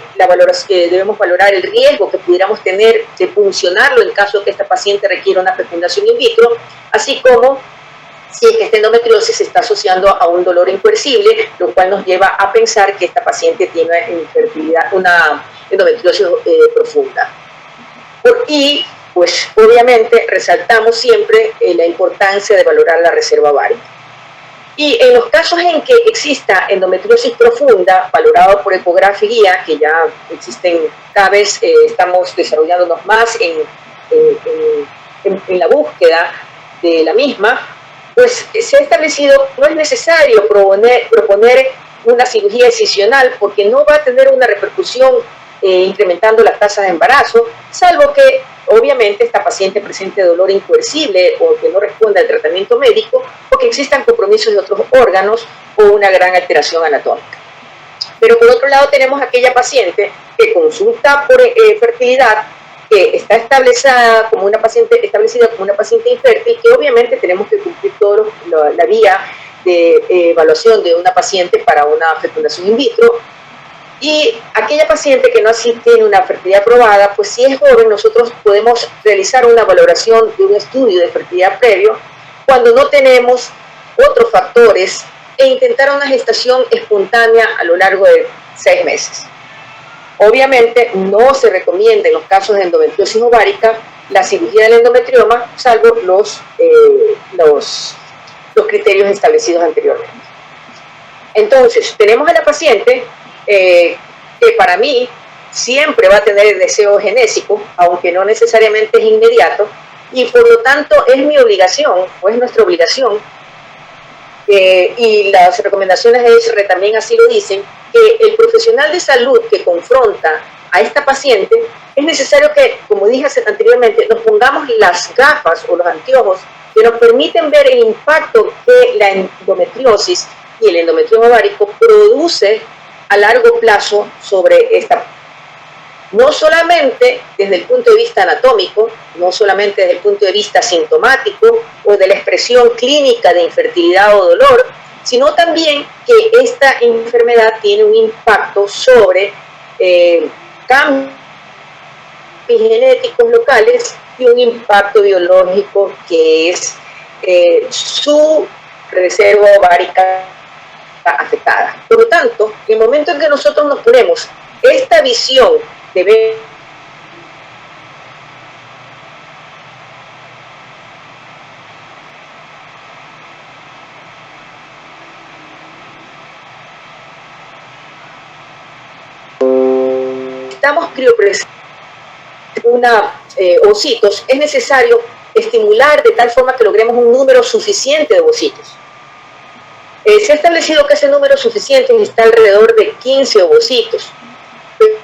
Speaker 3: debemos valorar el riesgo que pudiéramos tener de puncionarlo en caso de que esta paciente requiera una fecundación in vitro, así como si es que esta endometriosis se está asociando a un dolor incoercible, lo cual nos lleva a pensar que esta paciente tiene una endometriosis profunda. Y pues obviamente resaltamos siempre la importancia de valorar la reserva ovárica. Y en los casos en que exista endometriosis profunda, valorado por ecografía, que ya existen, cada vez estamos desarrollándonos más en la búsqueda de la misma, pues se ha establecido, no es necesario proponer una cirugía excisional porque no va a tener una repercusión incrementando las tasas de embarazo, salvo que obviamente esta paciente presente dolor incoercible o que no responda al tratamiento médico o que existan compromisos de otros órganos o una gran alteración anatómica. Pero por otro lado tenemos aquella paciente que consulta por fertilidad, que está establecida como una paciente infértil, que obviamente tenemos que cumplir toda la vía de evaluación de una paciente para una fecundación in vitro. Y aquella paciente que no así tiene una fertilidad probada, pues si es joven, nosotros podemos realizar una valoración de un estudio de fertilidad previo cuando no tenemos otros factores e intentar una gestación espontánea a lo largo de 6 meses. Obviamente no se recomienda en los casos de endometriosis ovárica la cirugía del endometrioma, salvo los criterios establecidos anteriormente. Entonces, tenemos a la paciente que para mí siempre va a tener el deseo genésico, aunque no necesariamente es inmediato, y por lo tanto es mi obligación, o es nuestra obligación, y las recomendaciones de ESRE también así lo dicen, que el profesional de salud que confronta a esta paciente, es necesario que, como dije anteriormente, nos pongamos las gafas o los anteojos que nos permiten ver el impacto que la endometriosis y el endometrioma ovárico produce a largo plazo sobre esta, no solamente desde el punto de vista anatómico, no solamente desde el punto de vista sintomático o de la expresión clínica de infertilidad o dolor, sino también que esta enfermedad tiene un impacto sobre cambios genéticos locales y un impacto biológico que es su reserva ovárica afectada. Por lo tanto, en el momento en que nosotros nos ponemos esta visión de ver estamos criopresando ovocitos, es necesario estimular de tal forma que logremos un número suficiente de ovocitos. Se ha establecido que ese número suficiente está alrededor de 15 ovocitos,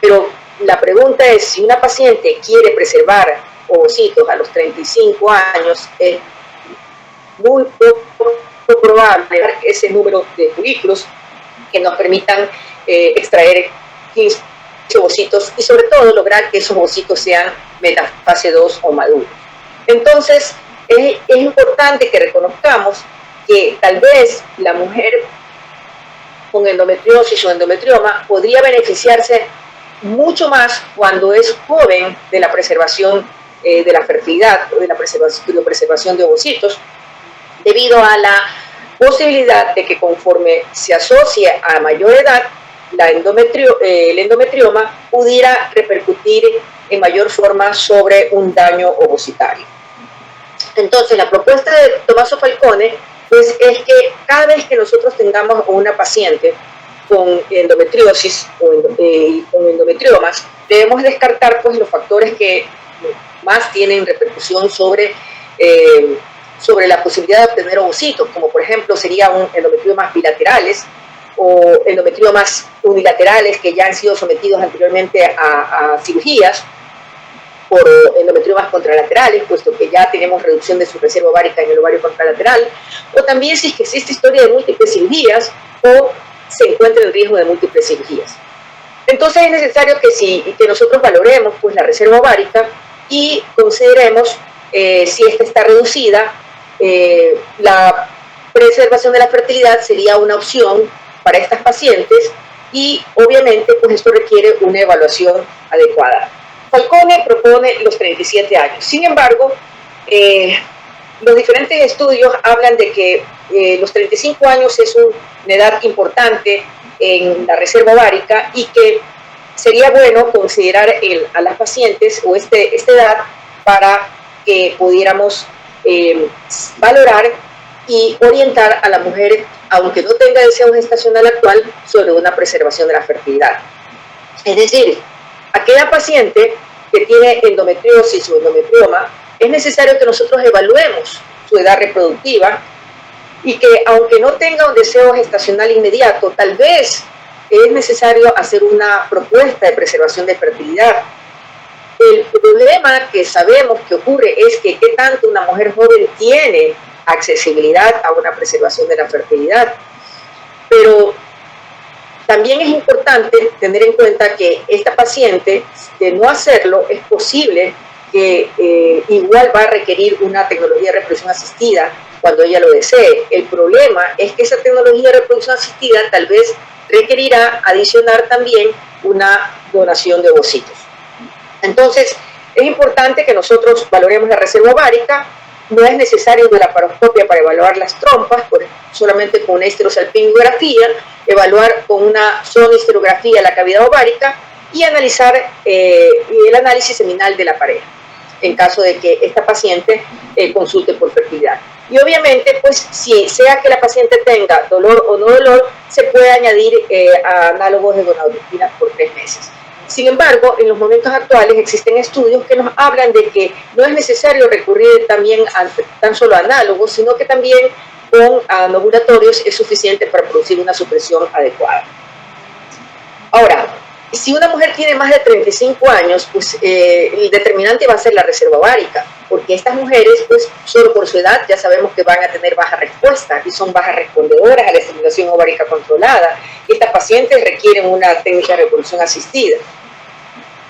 Speaker 3: pero la pregunta es, si una paciente quiere preservar ovocitos a los 35 años, es muy poco probable ese número de folículos que nos permitan extraer 15 ovocitos y sobre todo lograr que esos ovocitos sean metafase 2 o maduros. Entonces, es importante que reconozcamos que tal vez la mujer con endometriosis o endometrioma podría beneficiarse mucho más cuando es joven de la preservación de la fertilidad o de la preservación de ovocitos, debido a la posibilidad de que conforme se asocie a mayor edad, el endometrioma pudiera repercutir en mayor forma sobre un daño ovocitario. Entonces, la propuesta de Tommaso Falcone pues, es que cada vez que nosotros tengamos una paciente con endometriosis o con endometriomas, debemos descartar pues, los factores que más tienen repercusión sobre la posibilidad de obtener ovocitos, como por ejemplo sería un endometriomas bilaterales o endometriomas unilaterales que ya han sido sometidos anteriormente a cirugías, por endometriomas contralaterales, puesto que ya tenemos reducción de su reserva ovárica en el ovario contralateral, o también si es que existe historia de múltiples cirugías o se encuentra en riesgo de múltiples cirugías. Entonces es necesario que nosotros valoremos pues, la reserva ovárica y consideremos si esta está reducida, la preservación de la fertilidad sería una opción para estas pacientes y obviamente pues esto requiere una evaluación adecuada. Falcone propone los 37 años. Sin embargo, los diferentes estudios hablan de que los 35 años es una edad importante en la reserva ovárica y que sería bueno considerar a las pacientes o esta edad para que pudiéramos valorar y orientar a la mujer, aunque no tenga deseo gestacional actual, sobre una preservación de la fertilidad. Es decir, aquella paciente que tiene endometriosis o endometrioma, es necesario que nosotros evaluemos su edad reproductiva y que aunque no tenga un deseo gestacional inmediato, tal vez es necesario hacer una propuesta de preservación de fertilidad. El problema que sabemos que ocurre es que qué tanto una mujer joven tiene accesibilidad a una preservación de la fertilidad. Pero también es importante tener en cuenta que esta paciente, de no hacerlo, es posible que igual va a requerir una tecnología de reproducción asistida cuando ella lo desee. El problema es que esa tecnología de reproducción asistida tal vez requerirá adicionar también una donación de ovocitos. Entonces, es importante que nosotros valoremos la reserva ovárica. No es necesario una laparoscopia para evaluar las trompas, pues solamente con una histerosalpingografía, evaluar con una sonisterografía la cavidad ovárica y analizar el análisis seminal de la pareja, en caso de que esta paciente consulte por fertilidad. Y obviamente, pues, si sea que la paciente tenga dolor o no dolor, se puede añadir análogos de gonadotropina por 3 meses. Sin embargo, en los momentos actuales existen estudios que nos hablan de que no es necesario recurrir también tan solo a análogos, sino que también con anovulatorios es suficiente para producir una supresión adecuada. Ahora, si una mujer tiene más de 35 años, pues el determinante va a ser la reserva ovárica, porque estas mujeres, pues solo por su edad ya sabemos que van a tener baja respuesta y son bajas respondedoras a la estimulación ovárica controlada. Estas pacientes requieren una técnica de reproducción asistida.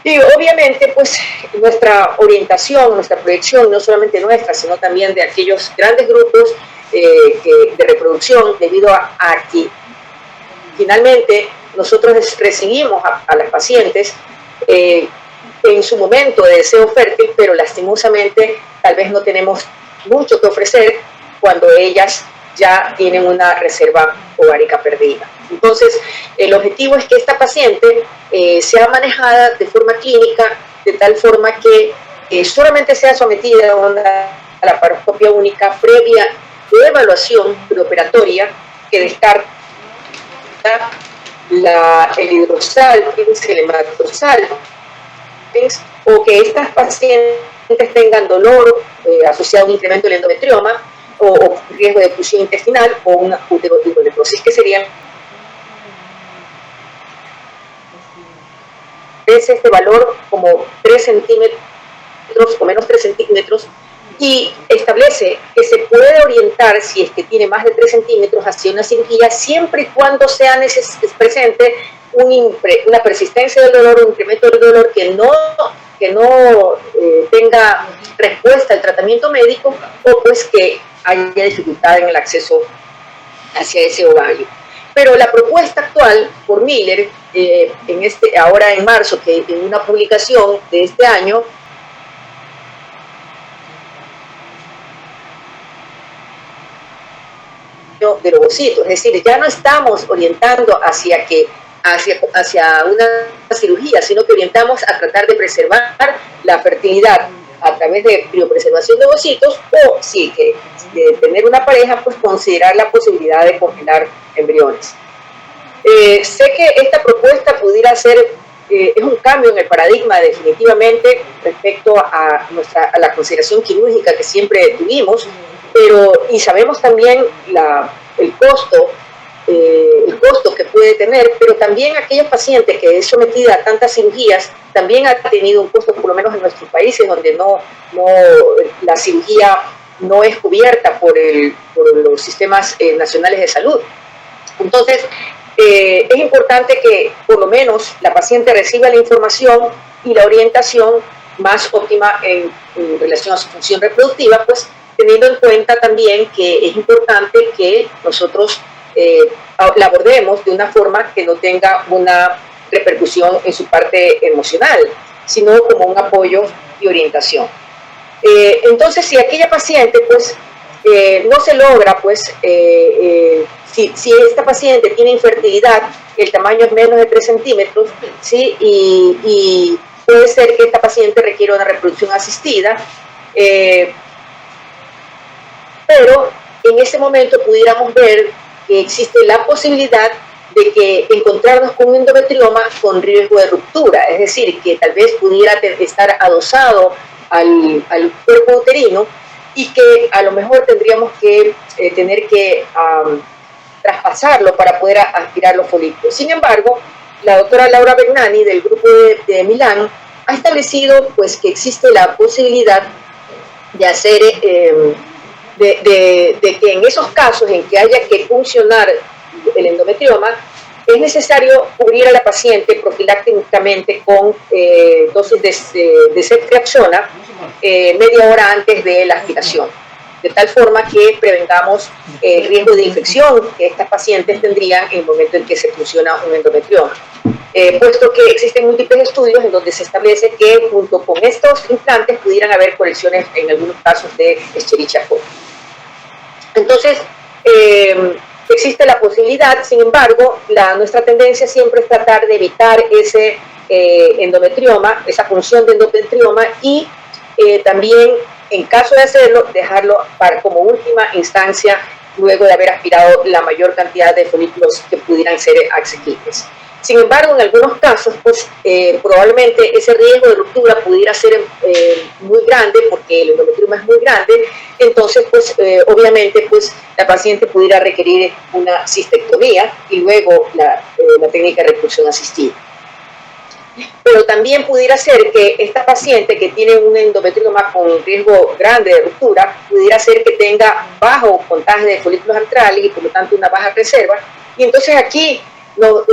Speaker 3: Y obviamente, pues nuestra orientación, nuestra proyección, no solamente nuestra, sino también de aquellos grandes grupos de reproducción, debido a que finalmente nosotros recibimos a las pacientes en su momento de deseo fértil, pero lastimosamente tal vez no tenemos mucho que ofrecer cuando ellas ya tienen una reserva ovárica perdida. Entonces, el objetivo es que esta paciente sea manejada de forma clínica, de tal forma que solamente sea sometida a una laparoscopia única previa de evaluación preoperatoria que descarta el hidrosal, el hematosal, o que estas pacientes tengan dolor asociado a un incremento del endometrioma o riesgo de oclusión intestinal o una uteronephrosis, que serían este valor como 3 centímetros o menos 3 centímetros, y establece que se puede orientar, si es que tiene más de 3 centímetros, hacia una cirugía siempre y cuando sea presente una persistencia del dolor, un incremento del dolor que no tenga respuesta al tratamiento médico, o pues que haya dificultad en el acceso hacia ese ovario. Pero la propuesta actual por Miller, ahora en marzo, que en una publicación de este año, de los ovocitos, es decir, ya no estamos orientando hacia una cirugía, sino que orientamos a tratar de preservar la fertilidad a través de criopreservación de ovocitos, o si que de tener una pareja, pues considerar la posibilidad de congelar embriones. Sé que esta propuesta pudiera ser, es un cambio en el paradigma definitivamente respecto a la consideración quirúrgica que siempre tuvimos, y sabemos también el costo que puede tener, pero también aquellos pacientes que es sometida a tantas cirugías también ha tenido un costo, por lo menos en nuestros países, donde la cirugía no es cubierta por los sistemas nacionales de salud. Entonces, es importante que por lo menos la paciente reciba la información y la orientación más óptima en relación a su función reproductiva, pues teniendo en cuenta también que es importante que nosotros la abordemos de una forma que no tenga una repercusión en su parte emocional, sino como un apoyo y orientación. Entonces, si aquella paciente pues no se logra, pues si esta paciente tiene infertilidad, el tamaño es menos de 3 centímetros, ¿sí? y puede ser que esta paciente requiera una reproducción asistida, pero en ese momento pudiéramos ver que existe la posibilidad de que encontrarnos con un endometrioma con riesgo de ruptura, es decir, que tal vez pudiera estar adosado al cuerpo uterino y que a lo mejor tendríamos que tener que traspasarlo para poder aspirar los folículos. Sin embargo, la doctora Laura Begnani del grupo de Milán ha establecido pues que existe la posibilidad de hacer de que en esos casos en que haya que puncionar el endometrioma, es necesario cubrir a la paciente profilácticamente con dosis de ceftriaxona media hora antes de la aspiración, de tal forma que prevengamos el riesgo de infección que estas pacientes tendrían en el momento en que se funciona un endometrioma. Puesto que existen múltiples estudios en donde se establece que junto con estos implantes pudieran haber correcciones en algunos casos de Escherichia coli. Entonces, existe la posibilidad, sin embargo, nuestra tendencia siempre es tratar de evitar ese endometrioma, esa función de endometrioma, y también, en caso de hacerlo, dejarlo como última instancia luego de haber aspirado la mayor cantidad de folículos que pudieran ser asequibles. Sin embargo, en algunos casos, pues probablemente ese riesgo de ruptura pudiera ser muy grande, porque el endometrioma es muy grande. Entonces, pues obviamente, pues la paciente pudiera requerir una cistectomía y luego la técnica de reproducción asistida. Pero también pudiera ser que esta paciente que tiene un endometrioma con riesgo grande de ruptura, pudiera ser que tenga bajo contagio de folículos antrales y por lo tanto una baja reserva. Y entonces aquí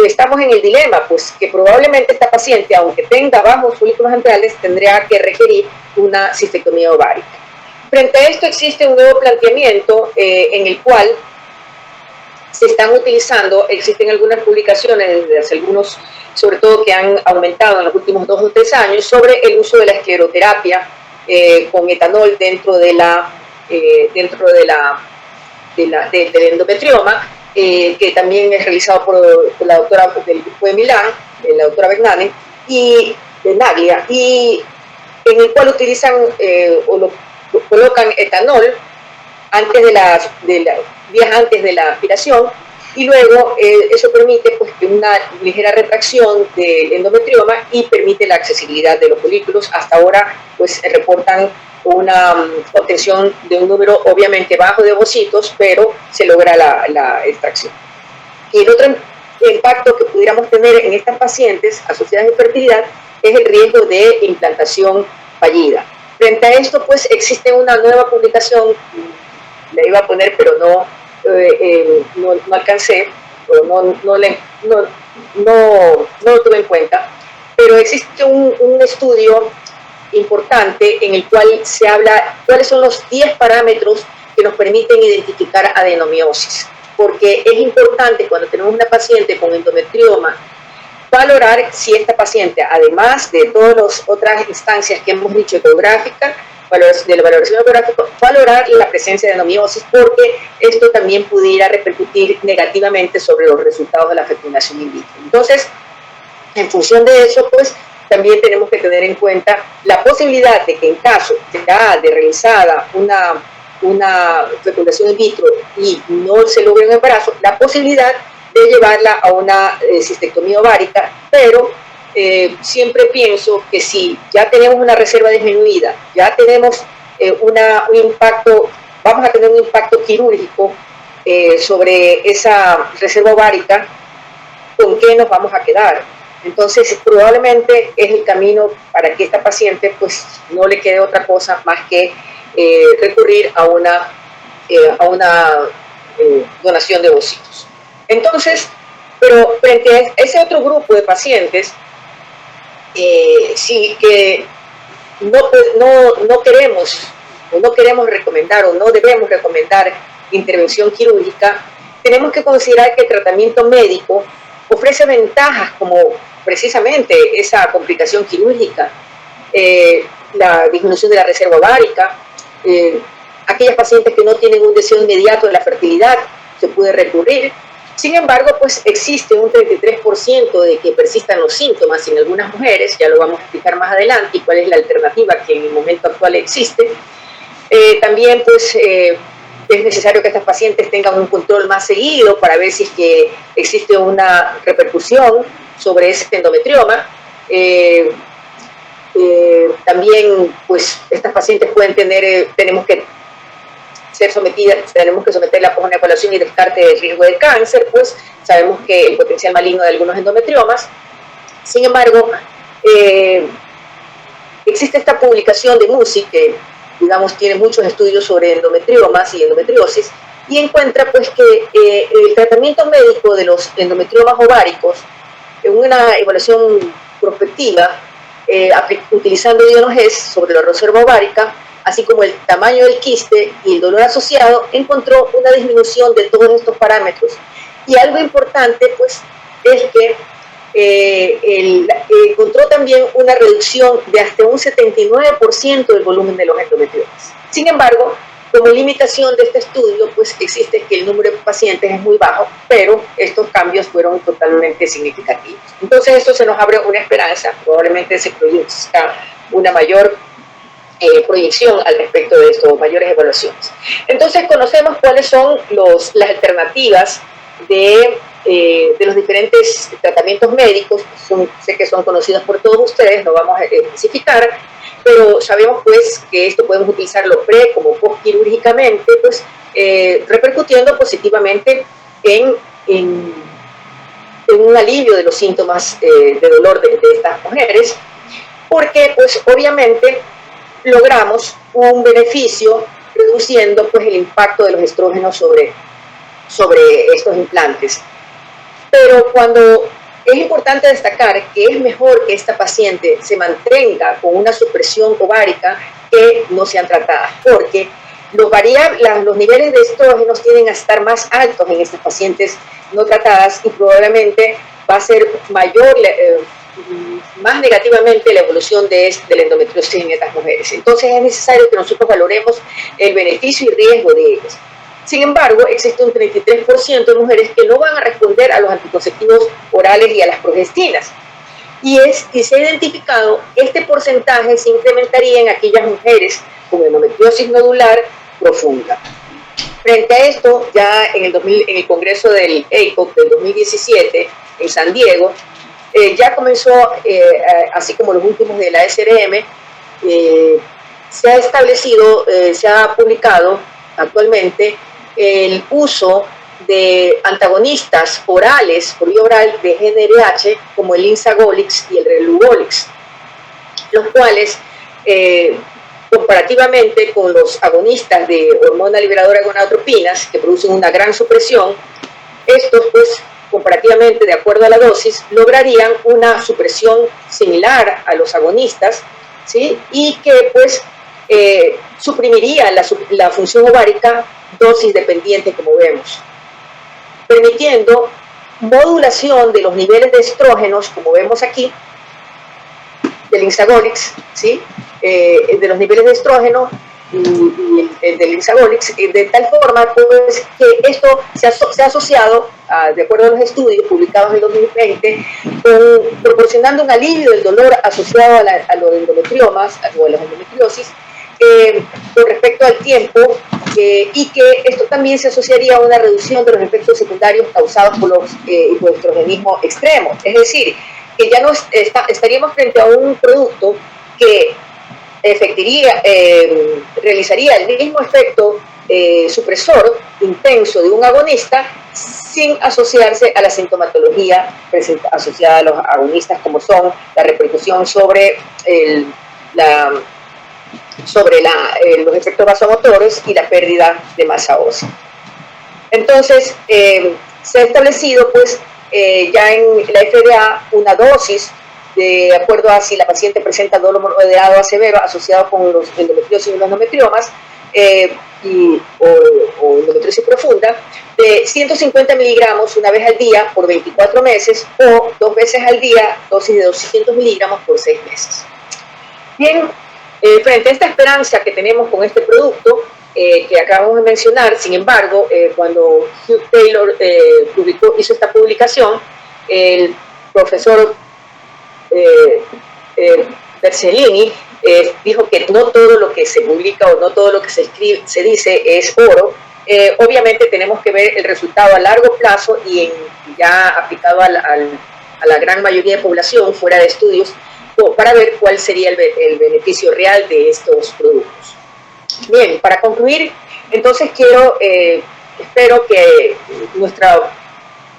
Speaker 3: estamos en el dilema, pues que probablemente esta paciente, aunque tenga bajos folículos antrales, tendría que requerir una cistectomía ovárica. Frente a esto existe un nuevo planteamiento en el cual se están utilizando, existen algunas publicaciones desde hace algunos, sobre todo que han aumentado en los últimos 2 o 3 años, sobre el uso de la escleroterapia con etanol dentro del endometrioma, que también es realizado por la doctora del grupo de Milán, la doctora Begnani, y de Naglia, y en el cual utilizan colocan etanol días antes de la aspiración, y luego eso permite pues, una ligera retracción del endometrioma y permite la accesibilidad de los folículos. Hasta ahora pues reportan una obtención de un número obviamente bajo de ovocitos, pero se logra la extracción. Y el otro impacto que pudiéramos tener en estas pacientes asociadas a infertilidad es el riesgo de implantación fallida. Frente a esto, pues existe una nueva publicación, la iba a poner, pero no alcancé, o no lo tuve en cuenta, pero existe un estudio importante en el cual se habla cuáles son los 10 parámetros que nos permiten identificar adenomiosis, porque es importante cuando tenemos una paciente con endometrioma valorar si esta paciente, además de todas las otras instancias que hemos dicho, ecográfica, de la valoración ecográfica, valorar la presencia de adenomiosis, porque esto también pudiera repercutir negativamente sobre los resultados de la fecundación in vitro. Entonces, en función de eso, pues, también tenemos que tener en cuenta la posibilidad de que en caso ya de realizada una fecundación in vitro y no se logre un embarazo, la posibilidad de llevarla a una cistectomía ovárica, pero siempre pienso que si ya tenemos una reserva disminuida, ya tenemos un impacto, vamos a tener un impacto quirúrgico sobre esa reserva ovárica, ¿con qué nos vamos a quedar? Entonces, probablemente es el camino para que esta paciente pues no le quede otra cosa más que recurrir a una donación de ovocitos. Entonces, pero frente a ese otro grupo de pacientes, sí que no queremos recomendar o no debemos recomendar intervención quirúrgica, tenemos que considerar que el tratamiento médico ofrece ventajas como precisamente esa complicación quirúrgica, la disminución de la reserva ovárica, aquellas pacientes que no tienen un deseo inmediato de la fertilidad, se puede recurrir. Sin embargo, pues existe un 33% de que persistan los síntomas en algunas mujeres, ya lo vamos a explicar más adelante y cuál es la alternativa que en el momento actual existe. También pues es necesario que estas pacientes tengan un control más seguido para ver si es que existe una repercusión sobre ese endometrioma. También pues estas pacientes pueden tener, tenemos que someterla a una evaluación y descarte del riesgo de cáncer, pues sabemos que el potencial maligno de algunos endometriomas. Sin embargo, existe esta publicación de Musi, que digamos tiene muchos estudios sobre endometriomas y endometriosis, y encuentra pues que el tratamiento médico de los endometriomas ováricos, en una evaluación prospectiva, utilizando ionoGES sobre la reserva ovárica, así como el tamaño del quiste y el dolor asociado, encontró una disminución de todos estos parámetros. Y algo importante, pues, es que encontró también una reducción de hasta un 79% del volumen de los endometriomas. Sin embargo, como limitación de este estudio, pues existe que el número de pacientes es muy bajo, pero estos cambios fueron totalmente significativos. Entonces, esto se nos abre una esperanza, probablemente se produzca una mayor proyección al respecto de esto, mayores evaluaciones. Entonces conocemos cuáles son las alternativas de los diferentes tratamientos médicos, sé que son conocidos por todos ustedes, no vamos a especificar, pero sabemos pues que esto podemos utilizarlo pre como post quirúrgicamente, pues repercutiendo positivamente en un alivio de los síntomas de dolor de estas mujeres, porque pues obviamente logramos un beneficio reduciendo pues el impacto de los estrógenos sobre estos implantes. Pero cuando es importante destacar que es mejor que esta paciente se mantenga con una supresión ovárica que no sean tratadas, porque los niveles de estrógenos tienden a estar más altos en estas pacientes no tratadas y probablemente va a ser más negativamente la evolución de la endometriosis en estas mujeres. Entonces es necesario que nosotros valoremos el beneficio y riesgo de ellas. Sin embargo, existe un 33% de mujeres que no van a responder a los anticonceptivos orales y a las progestinas. Y se ha identificado que este porcentaje se incrementaría en aquellas mujeres con endometriosis nodular profunda. Frente a esto, ya en el Congreso del ACOG del 2017 en San Diego, ya comenzó, así como los últimos de la SRM, se ha establecido, se ha publicado actualmente el uso de antagonistas orales, por vía oral, de GnRH, como el Insagolix y el Relugolix, los cuales, comparativamente con los agonistas de hormona liberadora de gonadotropinas, que producen una gran supresión, estos, pues, comparativamente, de acuerdo a la dosis, lograrían una supresión similar a los agonistas, ¿sí? Y que, pues, suprimiría la función ovárica dosis dependiente, como vemos, permitiendo modulación de los niveles de estrógenos, como vemos aquí, del Insagolix, ¿sí? De los niveles de estrógeno y del Insagolix, de tal forma pues, que esto se ha asociado, de acuerdo a los estudios publicados en 2020, proporcionando un alivio del dolor asociado a los endometriomas o a la endometriosis con respecto al tiempo, y que esto también se asociaría a una reducción de los efectos secundarios causados por los hipoestrogenismo extremo. Es decir, que ya no estaríamos frente a un producto que realizaría el mismo efecto supresor intenso de un agonista sin asociarse a la sintomatología asociada a los agonistas, como son la repercusión sobre los efectos vasomotores y la pérdida de masa ósea. Entonces, se ha establecido pues ya en la FDA una dosis de acuerdo a si la paciente presenta dolor moderado a severo asociado con los endometriosis y los endometriomas o endometriosis profunda, de 150 miligramos una vez al día por 24 meses o 2 veces al día, dosis de 200 miligramos por 6 meses. Bien, frente a esta esperanza que tenemos con este producto, que acabamos de mencionar, sin embargo, cuando Hugh Taylor hizo esta publicación, el profesor Bersellini dijo que no todo lo que se publica o no todo lo que se dice es oro. Obviamente tenemos que ver el resultado a largo plazo y ya aplicado a la gran mayoría de población fuera de estudios, para ver cuál sería el beneficio real de estos productos. Bien, para concluir, entonces espero que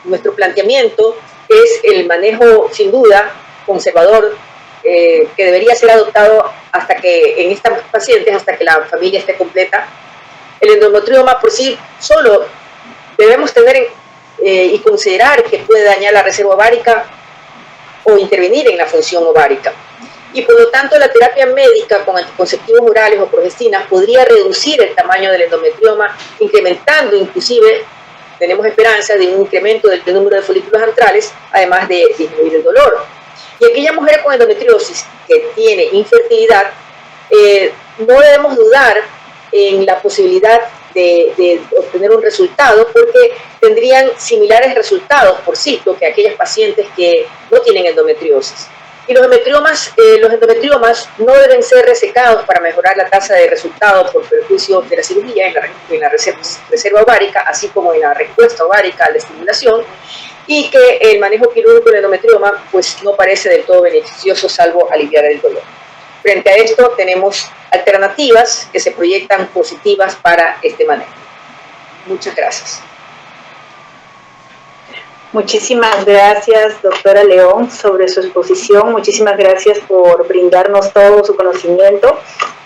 Speaker 3: nuestro planteamiento es el manejo, sin duda, conservador, que debería ser adoptado en estas pacientes hasta que la familia esté completa. El endometrioma por sí solo debemos tener y considerar que puede dañar la reserva ovárica o intervenir en la función ovárica. Y por lo tanto la terapia médica con anticonceptivos orales o progestinas podría reducir el tamaño del endometrioma, incrementando inclusive, tenemos esperanza de un incremento del número de folículos antrales, además de disminuir el dolor. Y aquella mujer con endometriosis que tiene infertilidad, no debemos dudar en la posibilidad de obtener un resultado, porque tendrían similares resultados, por cierto, que aquellas pacientes que no tienen endometriosis. Y los endometriomas no deben ser resecados para mejorar la tasa de resultado por perjuicio de la cirugía en la reserva ovárica, así como en la respuesta ovárica a la estimulación, y que el manejo quirúrgico del endometrioma pues, no parece del todo beneficioso, salvo aliviar el dolor. Frente a esto tenemos alternativas que se proyectan positivas para este manejo. Muchas gracias.
Speaker 2: Muchísimas gracias, doctora León, sobre su exposición. Muchísimas gracias por brindarnos todo su conocimiento.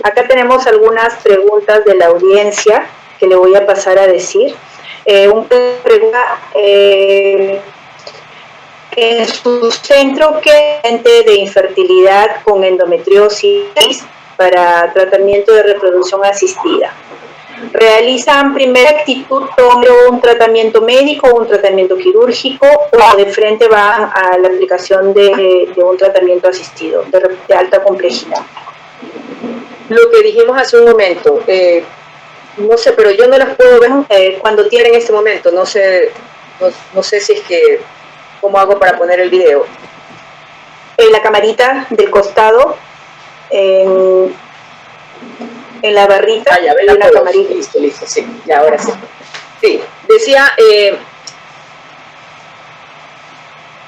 Speaker 2: Acá tenemos algunas preguntas de la audiencia que le voy a pasar a decir. Una pregunta, en su centro, ¿qué gente de infertilidad con endometriosis para tratamiento de reproducción asistida? ¿Realizan primera actitud tomando un tratamiento médico o un tratamiento quirúrgico, o de frente van a la aplicación de un tratamiento asistido de alta complejidad?
Speaker 3: Lo que dijimos hace un momento, no sé, pero yo no las puedo ver cuando tienen en este momento, no sé si es que, ¿cómo hago para poner el video?
Speaker 2: En la camarita del costado, en la barrita,
Speaker 3: ya ven la camarita. Listo, sí, ya, ahora sí. Sí, decía,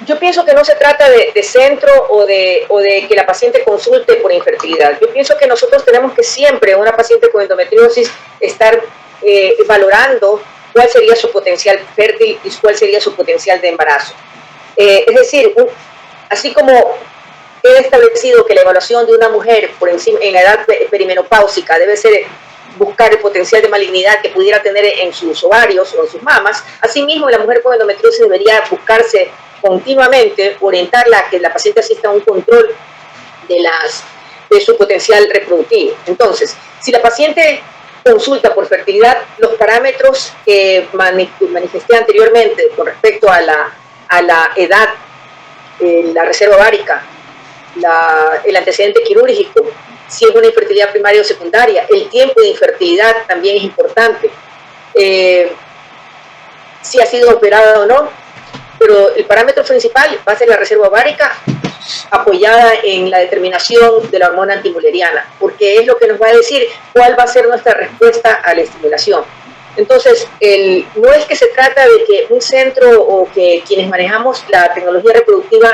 Speaker 3: yo pienso que no se trata de centro o de que la paciente consulte por infertilidad. Yo pienso que nosotros tenemos que siempre, una paciente con endometriosis, estar valorando cuál sería su potencial fértil y cuál sería su potencial de embarazo. Es decir, así como he establecido que la evaluación de una mujer por encima, en la edad perimenopáusica debe ser buscar el potencial de malignidad que pudiera tener en sus ovarios o en sus mamas, asimismo la mujer con endometriosis debería buscarse continuamente, orientarla a que la paciente asista a un control de de su potencial reproductivo. Entonces, si la paciente consulta por fertilidad, los parámetros que manifesté anteriormente con respecto a la edad, la reserva ovárica, el antecedente quirúrgico, si es una infertilidad primaria o secundaria, el tiempo de infertilidad también es importante, si ha sido operada o no, pero el parámetro principal va a ser la reserva ovárica apoyada en la determinación de la hormona antimuleriana, porque es lo que nos va a decir cuál va a ser nuestra respuesta a la estimulación. Entonces, no es que se trata de que un centro o que quienes manejamos la tecnología reproductiva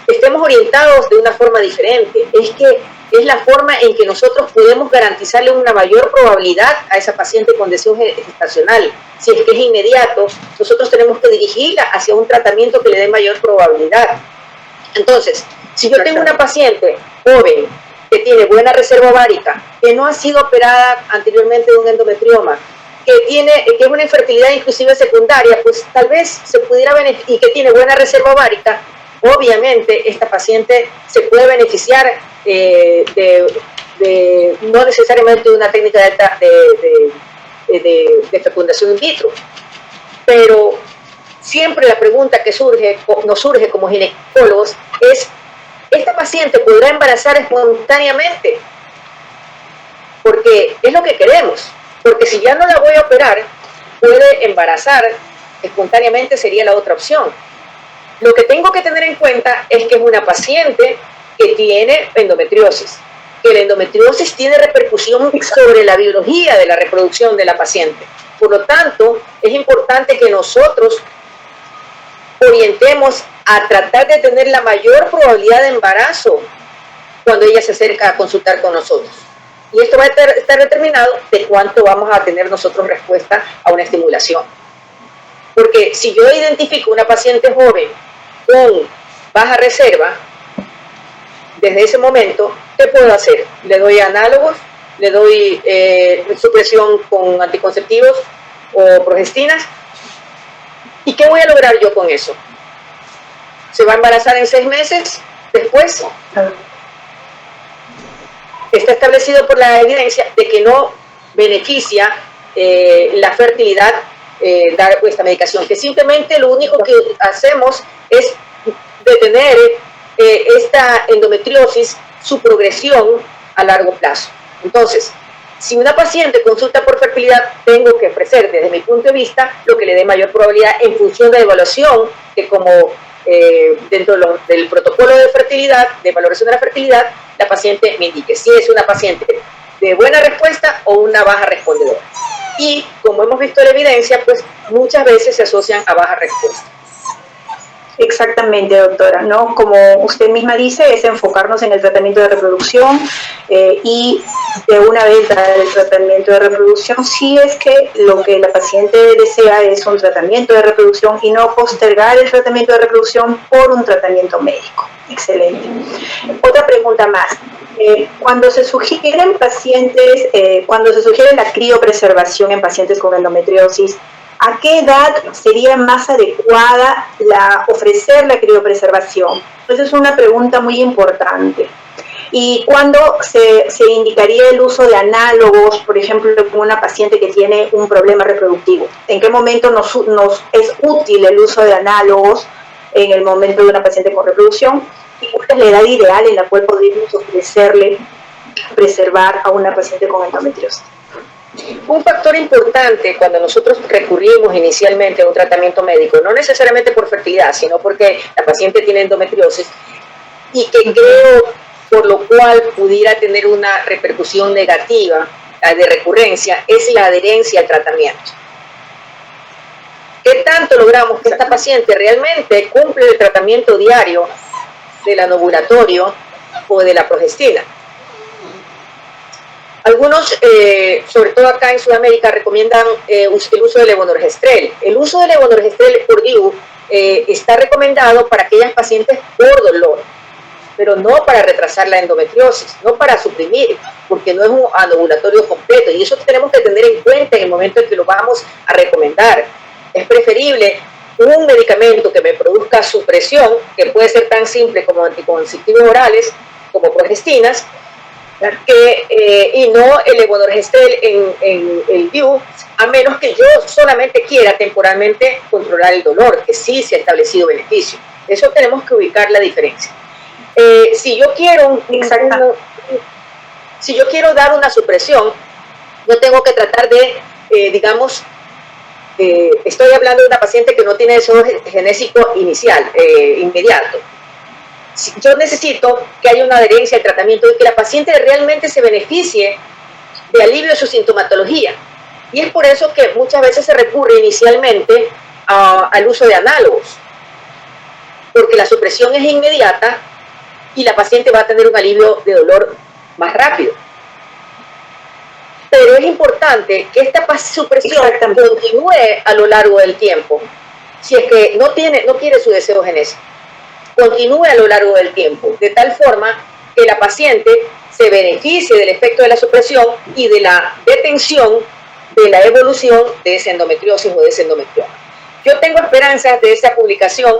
Speaker 3: estemos orientados de una forma diferente, es que es la forma en que nosotros podemos garantizarle una mayor probabilidad a esa paciente con deseo gestacional. Si es que es inmediato, nosotros tenemos que dirigirla hacia un tratamiento que le dé mayor probabilidad. Entonces, si yo tengo una paciente joven que tiene buena reserva ovárica, que no ha sido operada anteriormente de un endometrioma, que es una infertilidad inclusive secundaria, pues tal vez se pudiera beneficiar, y que tiene buena reserva ovárica, obviamente esta paciente se puede beneficiar no necesariamente de una técnica de fecundación in vitro, pero siempre la pregunta que nos surge como ginecólogos es: ¿esta paciente podrá embarazar espontáneamente? Porque es lo que queremos, porque si ya no la voy a operar, puede embarazar espontáneamente, sería la otra opción. Lo que tengo que tener en cuenta es que es una paciente que tiene endometriosis, que la endometriosis tiene repercusión sobre la biología de la reproducción de la paciente. Por lo tanto, es importante que nosotros orientemos a tratar de tener la mayor probabilidad de embarazo cuando ella se acerca a consultar con nosotros. Y esto va a estar determinado de cuánto vamos a tener nosotros respuesta a una estimulación. Porque si yo identifico una paciente joven con baja reserva, desde ese momento, ¿qué puedo hacer? Le doy análogos, le doy supresión con anticonceptivos o progestinas. ¿Y qué voy a lograr yo con eso? ¿Se va a embarazar en 6 meses después? Está establecido por la evidencia de que no beneficia la fertilidad dar esta medicación, que simplemente lo único que hacemos es detener esta endometriosis, su progresión a largo plazo. Entonces, si una paciente consulta por fertilidad, tengo que ofrecer desde mi punto de vista lo que le dé mayor probabilidad en función de la evaluación, que como dentro del protocolo de fertilidad, de valoración de la fertilidad, la paciente me indique si es una paciente de buena respuesta o una baja respondedora. Y como hemos visto la evidencia, pues muchas veces se asocian a baja respuesta.
Speaker 2: Exactamente, doctora, ¿no? Como usted misma dice, es enfocarnos en el tratamiento de reproducción y de una vez dar el tratamiento de reproducción si es que lo que la paciente desea es un tratamiento de reproducción y no postergar el tratamiento de reproducción por un tratamiento médico. Excelente. Otra pregunta más. Cuando se sugieren cuando se sugiere la criopreservación en pacientes con endometriosis, ¿a qué edad sería más adecuada ofrecer la criopreservación? Esa es una pregunta muy importante. ¿Y cuándo se indicaría el uso de análogos, por ejemplo, con una paciente que tiene un problema reproductivo? ¿En qué momento nos es útil el uso de análogos en el momento de una paciente con reproducción? ¿Y cuál es la edad ideal en la cual podríamos ofrecerle preservar a una paciente con endometriosis?
Speaker 3: Un factor importante cuando nosotros recurrimos inicialmente a un tratamiento médico, no necesariamente por fertilidad, sino porque la paciente tiene endometriosis y que creo por lo cual pudiera tener una repercusión negativa de recurrencia, es la adherencia al tratamiento. ¿Qué tanto logramos que esta paciente realmente cumple el tratamiento diario del anovulatorio o de la progestina? Algunos, sobre todo acá en Sudamérica, recomiendan el uso del levonorgestrel. El uso del levonorgestrel por DIU está recomendado para aquellas pacientes por dolor, pero no para retrasar la endometriosis, no para suprimir, porque no es un anovulatorio completo, y eso tenemos que tener en cuenta en el momento en que lo vamos a recomendar. Es preferible un medicamento que me produzca supresión, que puede ser tan simple como anticonceptivos orales, como progestinas, y no el levonorgestrel en el DIU, a menos que yo solamente quiera temporalmente controlar el dolor, que sí se ha establecido beneficio. Eso tenemos que ubicar la diferencia. Si yo quiero dar una supresión, yo tengo que tratar de, estoy hablando de una paciente que no tiene deseo genésico inicial, inmediato. Yo necesito que haya una adherencia al tratamiento y que la paciente realmente se beneficie de alivio de su sintomatología. Y es por eso que muchas veces se recurre inicialmente al uso de análogos, porque la supresión es inmediata y la paciente va a tener un alivio de dolor más rápido. Pero es importante que esta supresión continúe a lo largo del tiempo. Si es que no quiere su deseo genésico, continúe a lo largo del tiempo, de tal forma que la paciente se beneficie del efecto de la supresión y de la detención de la evolución de esa endometriosis o de ese endometrioma. Yo tengo esperanzas de esta publicación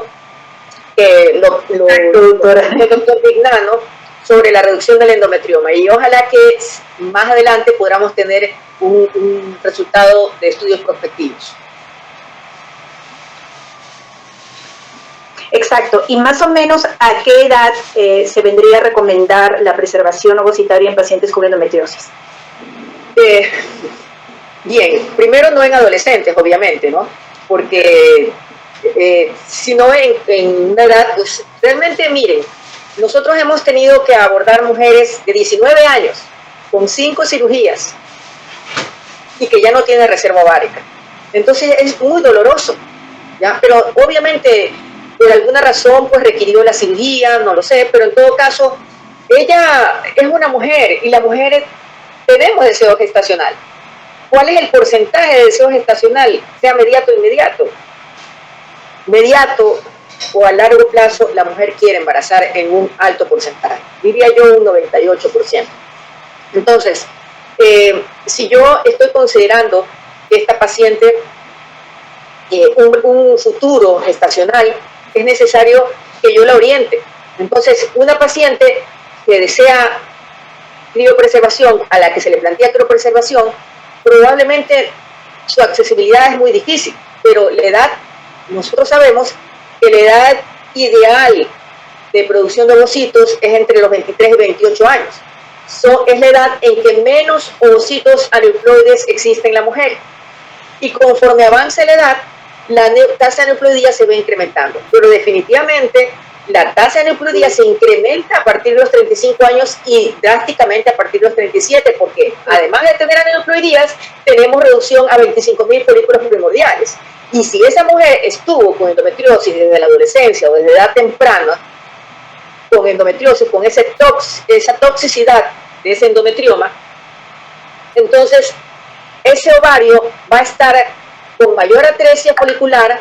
Speaker 3: que el doctor Vignano sobre la reducción del endometrioma, y ojalá que más adelante podamos tener un resultado de estudios prospectivos.
Speaker 2: Exacto, y más o menos a qué edad se vendría a recomendar la preservación ovocitaria en pacientes con endometriosis.
Speaker 3: Bien, primero no en adolescentes, obviamente, ¿no? Porque si no en una edad, pues realmente miren, nosotros hemos tenido que abordar mujeres de 19 años con 5 cirugías y que ya no tienen reserva ovárica. Entonces es muy doloroso, ¿ya? Pero obviamente por alguna razón pues requirió la cirugía, no lo sé, pero en todo caso ella es una mujer y las mujeres tenemos deseo gestacional. ¿Cuál es el porcentaje de deseo gestacional? Sea mediato o inmediato. Mediato o a largo plazo la mujer quiere embarazar en un alto porcentaje, diría yo un 98%. Entonces, si yo estoy considerando que esta paciente un futuro gestacional, es necesario que yo la oriente. Entonces, una paciente que desea criopreservación, a la que se le plantea criopreservación, probablemente su accesibilidad es muy difícil, pero la edad, nosotros sabemos que la edad ideal de producción de ovocitos es entre los 23 y 28 años. Es la edad en que menos ovocitos aneuploides existen en la mujer. Y conforme avanza la edad, la tasa de aneuploidía se va incrementando. Pero definitivamente la tasa de aneuploidía se incrementa a partir de los 35 años y drásticamente a partir de los 37, porque además de tener aneuploidías, tenemos reducción a 25.000 folículos primordiales. Y si esa mujer estuvo con endometriosis desde la adolescencia o desde edad temprana, con endometriosis, con esa toxicidad de ese endometrioma, entonces ese ovario va a estar con mayor atresia folicular,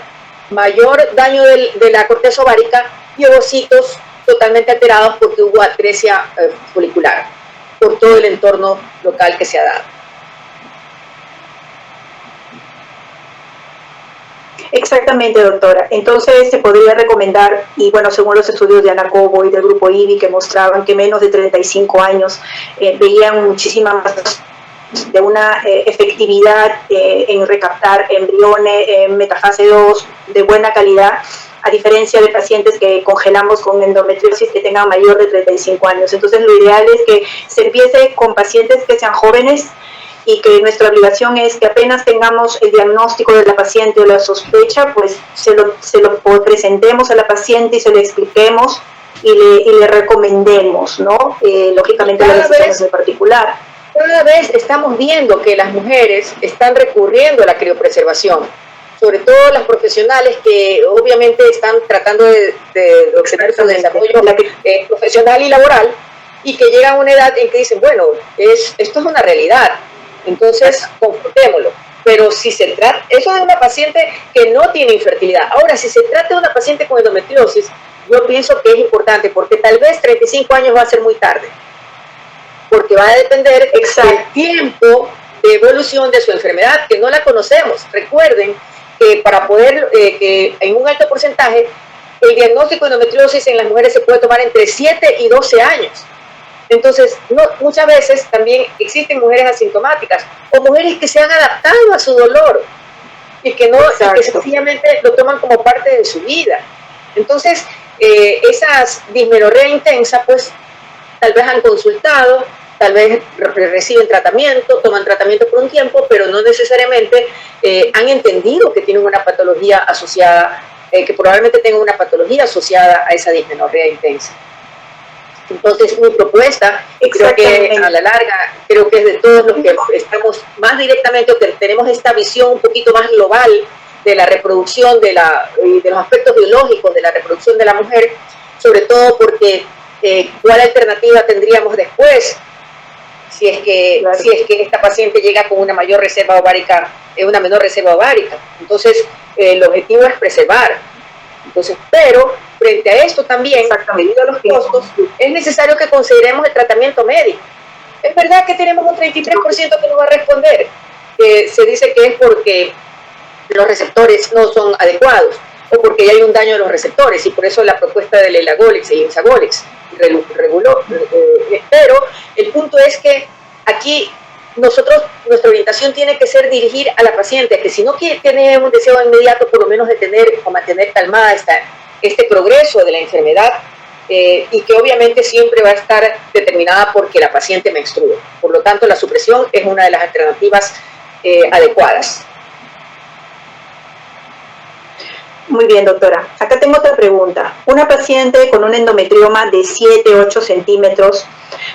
Speaker 3: mayor daño de la corteza ovárica y ovocitos totalmente alterados porque hubo atresia folicular por todo el entorno local que se ha dado.
Speaker 2: Exactamente, doctora. Entonces se podría recomendar, y bueno, según los estudios de Ana Cobo y del grupo IBI que mostraban que menos de 35 años veían muchísima más de una efectividad en recaptar embriones en metafase 2 de buena calidad, a diferencia de pacientes que congelamos con endometriosis que tengan mayor de 35 años. Entonces lo ideal es que se empiece con pacientes que sean jóvenes, y que nuestra obligación es que apenas tengamos el diagnóstico de la paciente o la sospecha, pues se lo presentemos a la paciente y se le expliquemos y le recomendemos, ¿no? Lógicamente las decisiones en particular.
Speaker 3: Cada vez estamos viendo que las mujeres están recurriendo a la criopreservación, sobre todo las profesionales que obviamente están tratando de obtener su desarrollo profesional y laboral, y que llegan a una edad en que dicen, bueno, esto es una realidad. Entonces, comportémoslo. Pero si se trata, eso es una paciente que no tiene infertilidad. Ahora, si se trata de una paciente con endometriosis, yo pienso que es importante, porque tal vez 35 años va a ser muy tarde. Porque va a depender del tiempo de evolución de su enfermedad, que no la conocemos. Recuerden que para poder, que en un alto porcentaje, el diagnóstico de endometriosis en las mujeres se puede tomar entre 7 y 12 años. Entonces, muchas veces también existen mujeres asintomáticas o mujeres que se han adaptado a su dolor y que sencillamente lo toman como parte de su vida. Entonces, esas dismenorrea intensa, pues tal vez han consultado, tal vez reciben tratamiento, toman tratamiento por un tiempo, pero no necesariamente han entendido que tienen una patología asociada, que probablemente tengan una patología asociada a esa dismenorrea intensa. Entonces, mi propuesta, creo que a la larga, creo que es de todos los que estamos más directamente, o que tenemos esta visión un poquito más global de la reproducción, de los aspectos biológicos de la reproducción de la mujer, sobre todo porque ¿cuál alternativa tendríamos después si es que esta paciente llega con una mayor reserva ovárica, una menor reserva ovárica? Entonces, el objetivo es preservar. Entonces, pero frente a esto también, debido a los costos, es necesario que consideremos el tratamiento médico. Es verdad que tenemos un 33% que no va a responder. Se dice que es porque los receptores no son adecuados o porque ya hay un daño de los receptores, y por eso la propuesta del Elagolix y Imsagolex reguló. Pero el punto es que aquí nuestra orientación tiene que ser dirigir a la paciente, que si no tiene un deseo inmediato, por lo menos de mantener calmada este progreso de la enfermedad, y que obviamente siempre va a estar determinada porque la paciente menstrua. Por lo tanto, la supresión es una de las alternativas adecuadas.
Speaker 2: Muy bien, doctora. Acá tengo otra pregunta. Una paciente con un endometrioma de 7-8 centímetros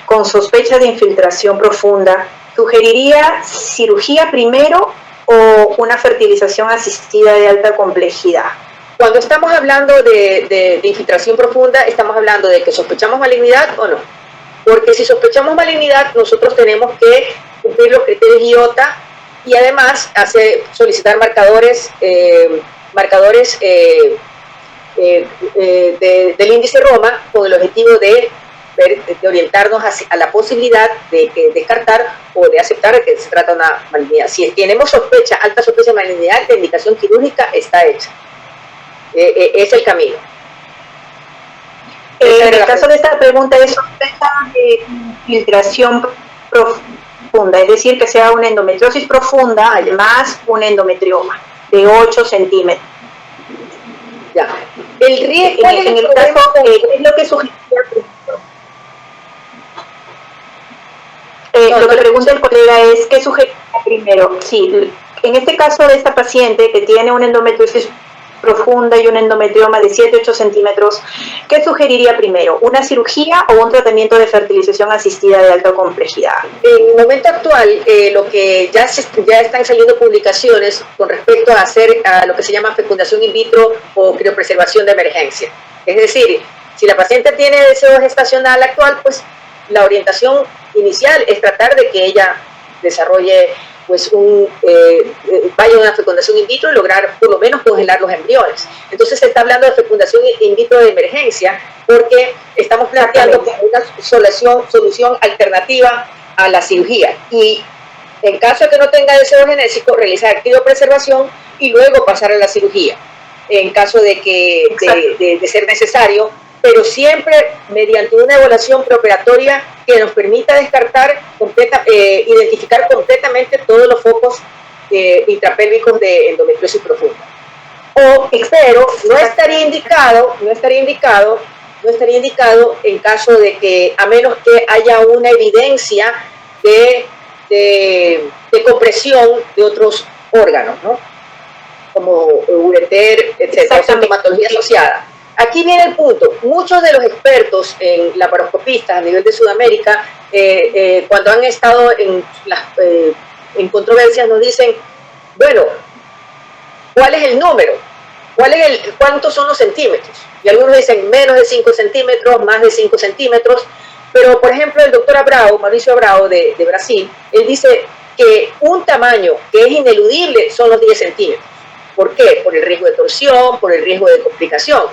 Speaker 2: con sospecha de infiltración profunda, ¿sugeriría cirugía primero o una fertilización asistida de alta complejidad?
Speaker 3: Cuando estamos hablando de infiltración profunda, estamos hablando de que sospechamos malignidad o no. Porque si sospechamos malignidad, nosotros tenemos que cumplir los criterios IOTA y además solicitar marcadores del índice Roma, con el objetivo de orientarnos a la posibilidad de descartar o de aceptar que se trata de una malignidad. Si tenemos alta sospecha de malignidad, la indicación quirúrgica está hecha. Es el camino.
Speaker 2: En el caso de esta pregunta, es sospecha de infiltración profunda, es decir, que sea una endometriosis profunda, además un endometrioma de 8 centímetros.
Speaker 3: Ya. El riesgo
Speaker 2: en el caso, es lo que sugiere lo que pregunta el colega es, ¿qué sugeriría primero? Sí, en este caso de esta paciente que tiene una endometriosis profunda y un endometrioma de 7-8 centímetros, ¿qué sugeriría primero? ¿Una cirugía o un tratamiento de fertilización asistida de alta complejidad?
Speaker 3: En el momento actual, lo que ya están saliendo publicaciones con respecto a lo que se llama fecundación in vitro o criopreservación de emergencia. Es decir, si la paciente tiene deseo gestacional actual, pues la orientación inicial es tratar de que ella desarrolle pues vaya a una fecundación in vitro y lograr por lo menos congelar los embriones. Entonces se está hablando de fecundación in vitro de emergencia porque estamos planteando una solución alternativa a la cirugía. Y en caso de que no tenga deseo genésico, realizar criopreservación y luego pasar a la cirugía, en caso de ser necesario, pero siempre mediante una evaluación preoperatoria que nos permita descartar, identificar completamente todos los focos intrapélvicos de endometriosis profunda. Pero no estaría indicado en caso de que, a menos que haya una evidencia de compresión de otros órganos, ¿no? Como ureter, etcétera, sintomatología asociada. Aquí viene el punto. Muchos de los expertos en laparoscopistas a nivel de Sudamérica, cuando han estado en controversias, nos dicen, bueno, ¿cuál es el número? ¿Cuántos son los centímetros? Y algunos dicen menos de 5 centímetros, más de 5 centímetros. Pero, por ejemplo, el doctor Mauricio Abrao de Brasil, él dice que un tamaño que es ineludible son los 10 centímetros. ¿Por qué? Por el riesgo de torsión, por el riesgo de complicación.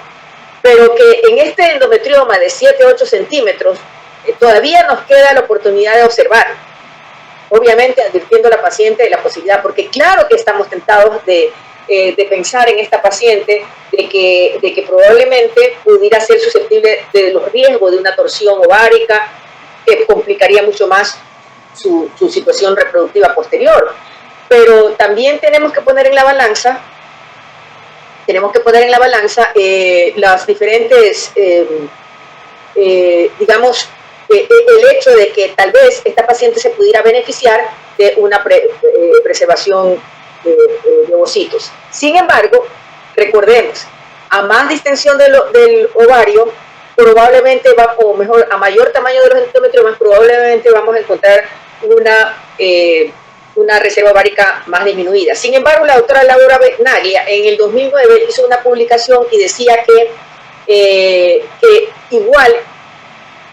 Speaker 3: Pero que en este endometrioma de 7-8 centímetros todavía nos queda la oportunidad de observar, obviamente advirtiendo a la paciente de la posibilidad, porque claro que estamos tentados de pensar en esta paciente de que probablemente pudiera ser susceptible de los riesgos de una torsión ovárica, que complicaría mucho más su situación reproductiva posterior. Pero también tenemos que poner en la balanza las diferentes, digamos, el hecho de que tal vez esta paciente se pudiera beneficiar de una preservación de ovocitos. Sin embargo, recordemos, a más distensión del ovario, probablemente o mejor, a mayor tamaño de los endometriomas, probablemente vamos a encontrar una reserva ovárica más disminuida. Sin embargo, la doctora Laura Naglia en el 2009 hizo una publicación y decía que igual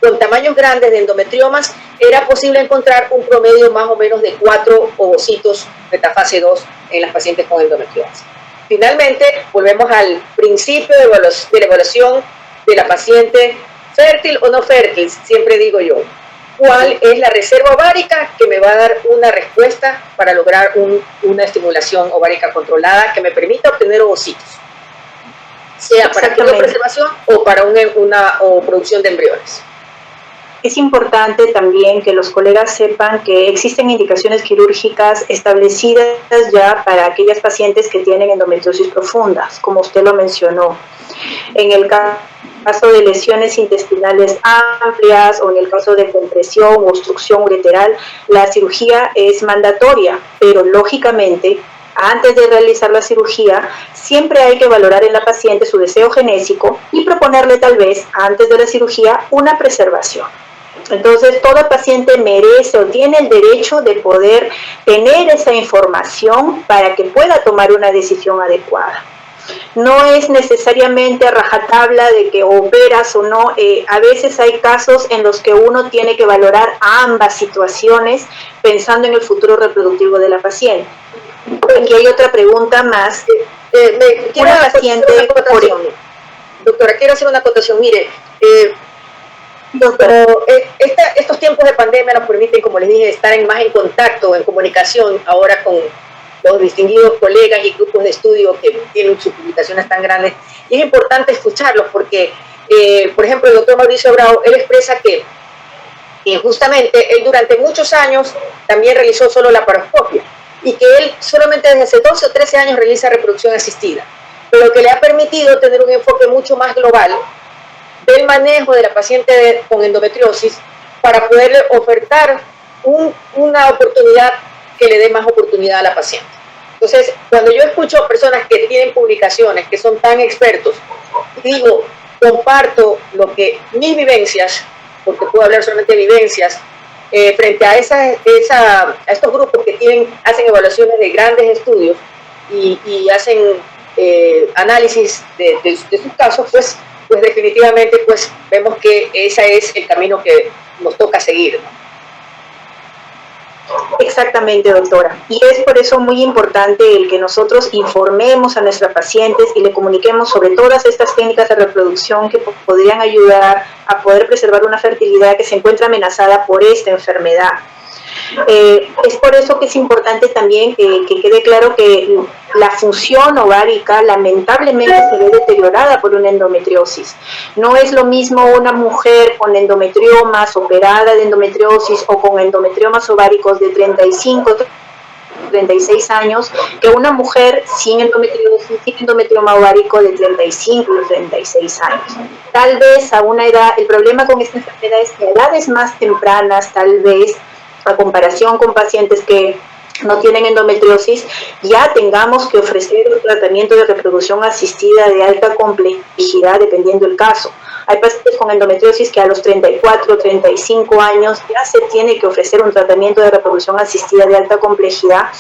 Speaker 3: con tamaños grandes de endometriomas era posible encontrar un promedio más o menos de 4 ovocitos metafase 2 en las pacientes con endometriomas. Finalmente, volvemos al principio de la evaluación de la paciente fértil o no fértil, siempre digo yo. ¿Cuál es la reserva ovárica que me va a dar una respuesta para lograr una estimulación ovárica controlada que me permita obtener ovocitos? Sea para criopreservación o para una producción de embriones.
Speaker 2: Es importante también que los colegas sepan que existen indicaciones quirúrgicas establecidas ya para aquellas pacientes que tienen endometriosis profundas, como usted lo mencionó. En el caso de lesiones intestinales amplias o en el caso de compresión o obstrucción ureteral, la cirugía es mandatoria, pero lógicamente, antes de realizar la cirugía, siempre hay que valorar en la paciente su deseo genésico y proponerle tal vez, antes de la cirugía, una preservación. Entonces, toda paciente merece o tiene el derecho de poder tener esa información para que pueda tomar una decisión adecuada. No es necesariamente a rajatabla de que operas o no. A veces hay casos en los que uno tiene que valorar ambas situaciones pensando en el futuro reproductivo de la paciente. Aquí hay otra pregunta más.
Speaker 3: Doctora, quiero hacer una acotación. Mire, estos tiempos de pandemia nos permiten, como les dije, estar más en contacto, en comunicación ahora con los distinguidos colegas y grupos de estudio que tienen sus publicaciones tan grandes. Y es importante escucharlos porque, por ejemplo, el doctor Mauricio Bravo, él expresa que justamente él durante muchos años también realizó solo la laparoscopia y que él solamente desde hace 12 o 13 años realiza reproducción asistida, pero que le ha permitido tener un enfoque mucho más global del manejo de la paciente con endometriosis para poderle ofertar una oportunidad que le dé más oportunidad a la paciente. Entonces, cuando yo escucho a personas que tienen publicaciones, que son tan expertos, digo, comparto mis vivencias, porque puedo hablar solamente de vivencias, frente a estos grupos que hacen evaluaciones de grandes estudios y hacen análisis de sus casos, pues definitivamente pues vemos que ese es el camino que nos toca seguir, ¿no?
Speaker 2: Exactamente, doctora. Y es por eso muy importante el que nosotros informemos a nuestras pacientes y le comuniquemos sobre todas estas técnicas de reproducción que podrían ayudar a poder preservar una fertilidad que se encuentra amenazada por esta enfermedad. Es por eso que es importante también que quede claro que la función ovárica lamentablemente se ve deteriorada por una endometriosis. No es lo mismo una mujer con endometriomas, operada de endometriosis o con endometriomas ováricos de 35, 36 años, que una mujer sin endometriosis, sin endometrioma ovárico de 35 y 36 años. Tal vez a una edad, el problema con esta enfermedad es que a edades más tempranas, tal vez, a comparación con pacientes que no tienen endometriosis, ya tengamos que ofrecer un tratamiento de reproducción asistida de alta complejidad dependiendo del caso. Hay pacientes con endometriosis que a los 34, 35 años ya se tiene que ofrecer un tratamiento de reproducción asistida de alta complejidad,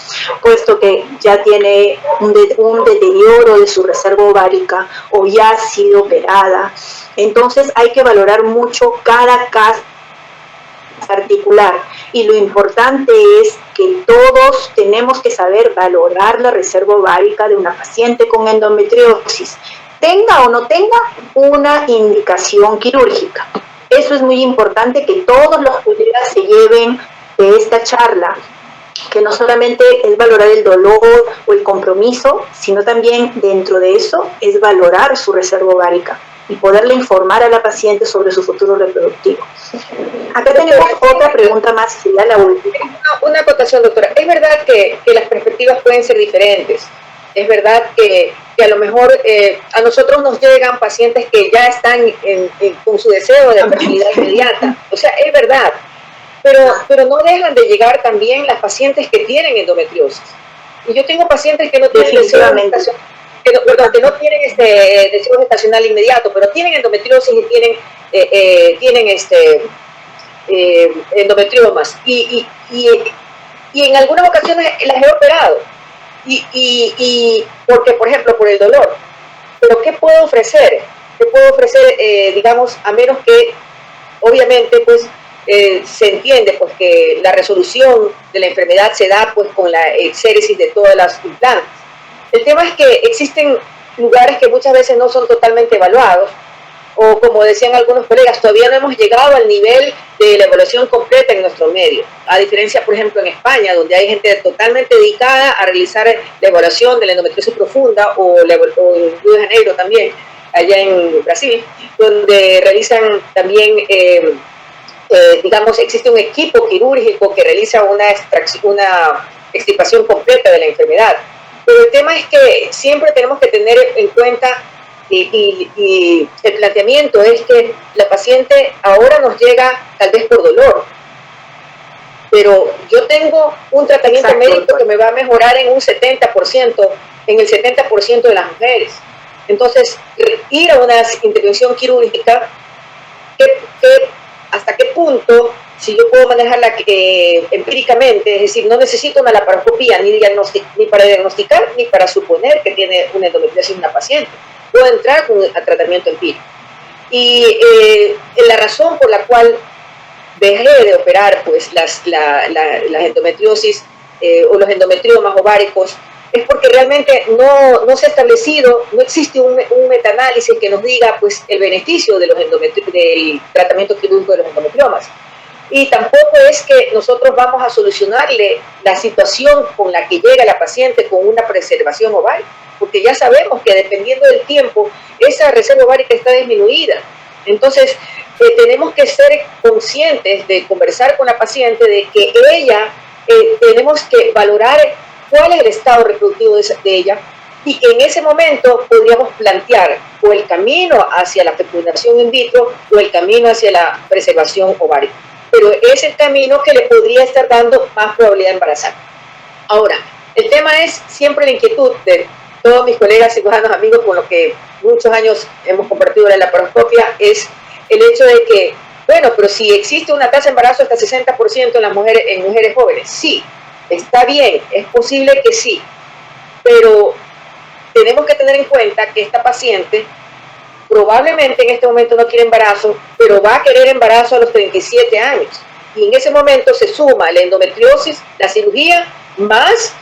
Speaker 2: puesto que ya tiene un deterioro de su reserva ovárica o ya ha sido operada. Entonces hay que valorar mucho cada caso particular, y lo importante es que todos tenemos que saber valorar la reserva ovárica de una paciente con endometriosis, tenga o no tenga una indicación quirúrgica. Eso es muy importante que todos los colegas se lleven de esta charla, que no solamente es valorar el dolor o el compromiso, sino también dentro de eso es valorar su reserva ovárica. y poderle informar a la paciente sobre su futuro reproductivo. Acá tenemos otra pregunta más, sería la última.
Speaker 3: Una acotación, doctora. Es verdad que las perspectivas pueden ser diferentes. Es verdad que a lo mejor a nosotros nos llegan pacientes que ya están con su deseo de fertilidad inmediata. O sea, es verdad. Pero no dejan de llegar también las pacientes que tienen endometriosis. Y yo tengo pacientes que no tienen deseo gestacional inmediato, pero tienen endometriosis y tienen endometriomas. Y en algunas ocasiones las he operado. Porque, por ejemplo, por el dolor. Pero ¿qué puedo ofrecer? ¿Qué puedo ofrecer, digamos, a menos que, obviamente, pues, se entiende pues que la resolución de la enfermedad se da pues con la exéresis de todas las implantes. El tema es que existen lugares que muchas veces no son totalmente evaluados, o como decían algunos colegas, todavía no hemos llegado al nivel de la evaluación completa en nuestro medio, a diferencia, por ejemplo, en España, donde hay gente totalmente dedicada a realizar la evaluación de la endometriosis profunda, o en Río de Janeiro también, allá en Brasil, donde realizan también digamos, existe un equipo quirúrgico que realiza una extirpación completa de la enfermedad. Pero el tema es que siempre tenemos que tener en cuenta, y el planteamiento es que la paciente ahora nos llega tal vez por dolor, pero yo tengo un tratamiento médico que me va a mejorar en un 70%, en el 70% de las mujeres. Entonces, ir a una intervención quirúrgica, ¿hasta qué punto, si yo puedo manejarla empíricamente, es decir, no necesito una laparoscopía ni para diagnosticar ni para suponer que tiene una endometriosis una paciente? Puedo entrar con el tratamiento empírico. Y la razón por la cual dejé de operar pues, las endometriosis o los endometriomas ováricos es porque realmente no se ha establecido, no existe un metaanálisis que nos diga pues, el beneficio de del tratamiento quirúrgico de los endometriomas. Y tampoco es que nosotros vamos a solucionarle la situación con la que llega la paciente con una preservación ovárica, porque ya sabemos que dependiendo del tiempo, esa reserva ovárica está disminuida. Entonces, tenemos que ser conscientes de conversar con la paciente de que tenemos que valorar cuál es el estado reproductivo de ella, y que en ese momento podríamos plantear o el camino hacia la fecundación in vitro o el camino hacia la preservación ovárica. Pero es el camino que le podría estar dando más probabilidad de embarazar. Ahora, el tema es siempre la inquietud de todos mis colegas, cirujanos, amigos, con los que muchos años hemos compartido la laparoscopia, es el hecho de que, bueno, pero si existe una tasa de embarazo hasta 60% en mujeres jóvenes, sí. Está bien, es posible que sí, pero tenemos que tener en cuenta que esta paciente probablemente en este momento no quiere embarazo, pero va a querer embarazo a los 37 años. Y en ese momento se suma la endometriosis, la cirugía, más,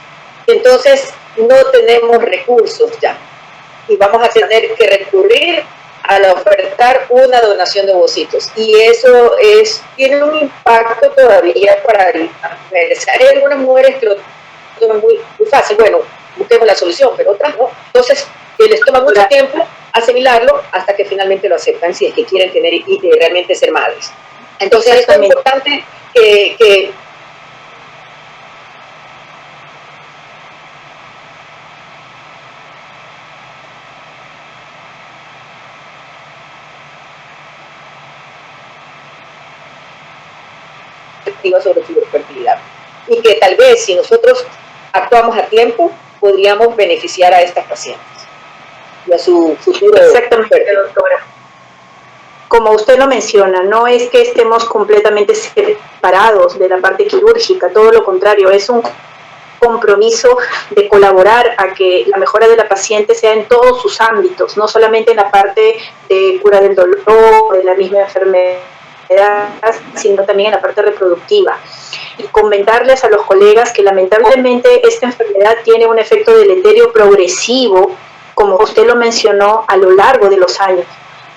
Speaker 3: entonces no tenemos recursos ya. Y vamos a tener que recurrir a ofertar una donación de ovocitos. Y eso tiene un impacto todavía para las mujeres. Hay algunas mujeres que lo toman muy fácil, bueno, busquemos la solución, pero otras no. Entonces, les toma mucho tiempo asimilarlo hasta que finalmente lo aceptan, si es que quieren tener y realmente ser madres. Entonces, es muy importante que sobre su fertilidad, y que tal vez si nosotros actuamos a tiempo podríamos beneficiar a estas pacientes y a su futuro.
Speaker 2: Exactamente, doctora. Como usted lo menciona, no es que estemos completamente separados de la parte quirúrgica, todo lo contrario, es un compromiso de colaborar a que la mejora de la paciente sea en todos sus ámbitos, no solamente en la parte de cura del dolor, de la misma enfermedad, sino también en la parte reproductiva. Y comentarles a los colegas que lamentablemente esta enfermedad tiene un efecto deleterio progresivo, como usted lo mencionó, a lo largo de los años.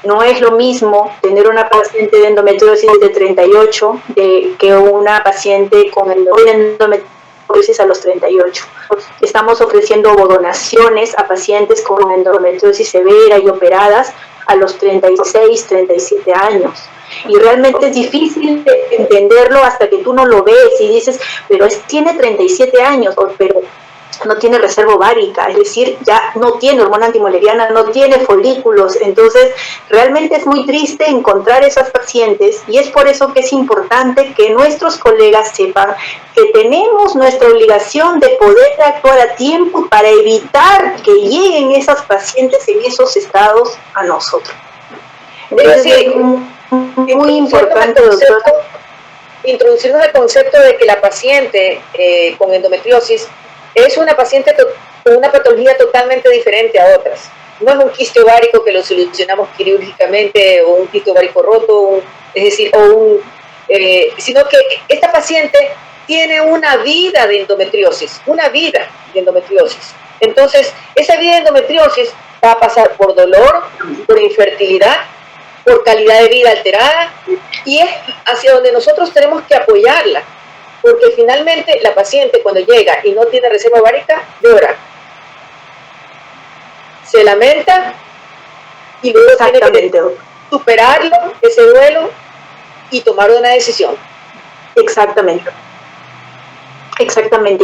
Speaker 2: No es lo mismo tener una paciente de endometriosis de 38 que una paciente con endometriosis a los 38. Estamos ofreciendo ovodonaciones a pacientes con endometriosis severa y operadas a los 36, 37 años. Y realmente es difícil entenderlo hasta que tú no lo ves y dices, pero tiene 37 años, pero no tiene reserva ovárica, es decir, ya no tiene hormona antimoleriana, no tiene folículos. Entonces realmente es muy triste encontrar esas pacientes, y es por eso que es importante que nuestros colegas sepan que tenemos nuestra obligación de poder actuar a tiempo para evitar que lleguen esas pacientes en esos estados a nosotros.
Speaker 3: Es decir,
Speaker 2: muy importante, doctora,
Speaker 3: introducirnos el concepto de que la paciente con endometriosis es una paciente con una patología totalmente diferente a otras. No es un quiste ovárico que lo solucionamos quirúrgicamente, o un quiste ovárico roto, sino que esta paciente tiene una vida de endometriosis, Entonces, esa vida de endometriosis va a pasar por dolor, por infertilidad, por calidad de vida alterada, y es hacia donde nosotros tenemos que apoyarla, porque finalmente la paciente cuando llega y no tiene reserva ovárica, llora, se lamenta, y luego tiene que superarlo, ese duelo, y tomar una decisión.
Speaker 2: Exactamente,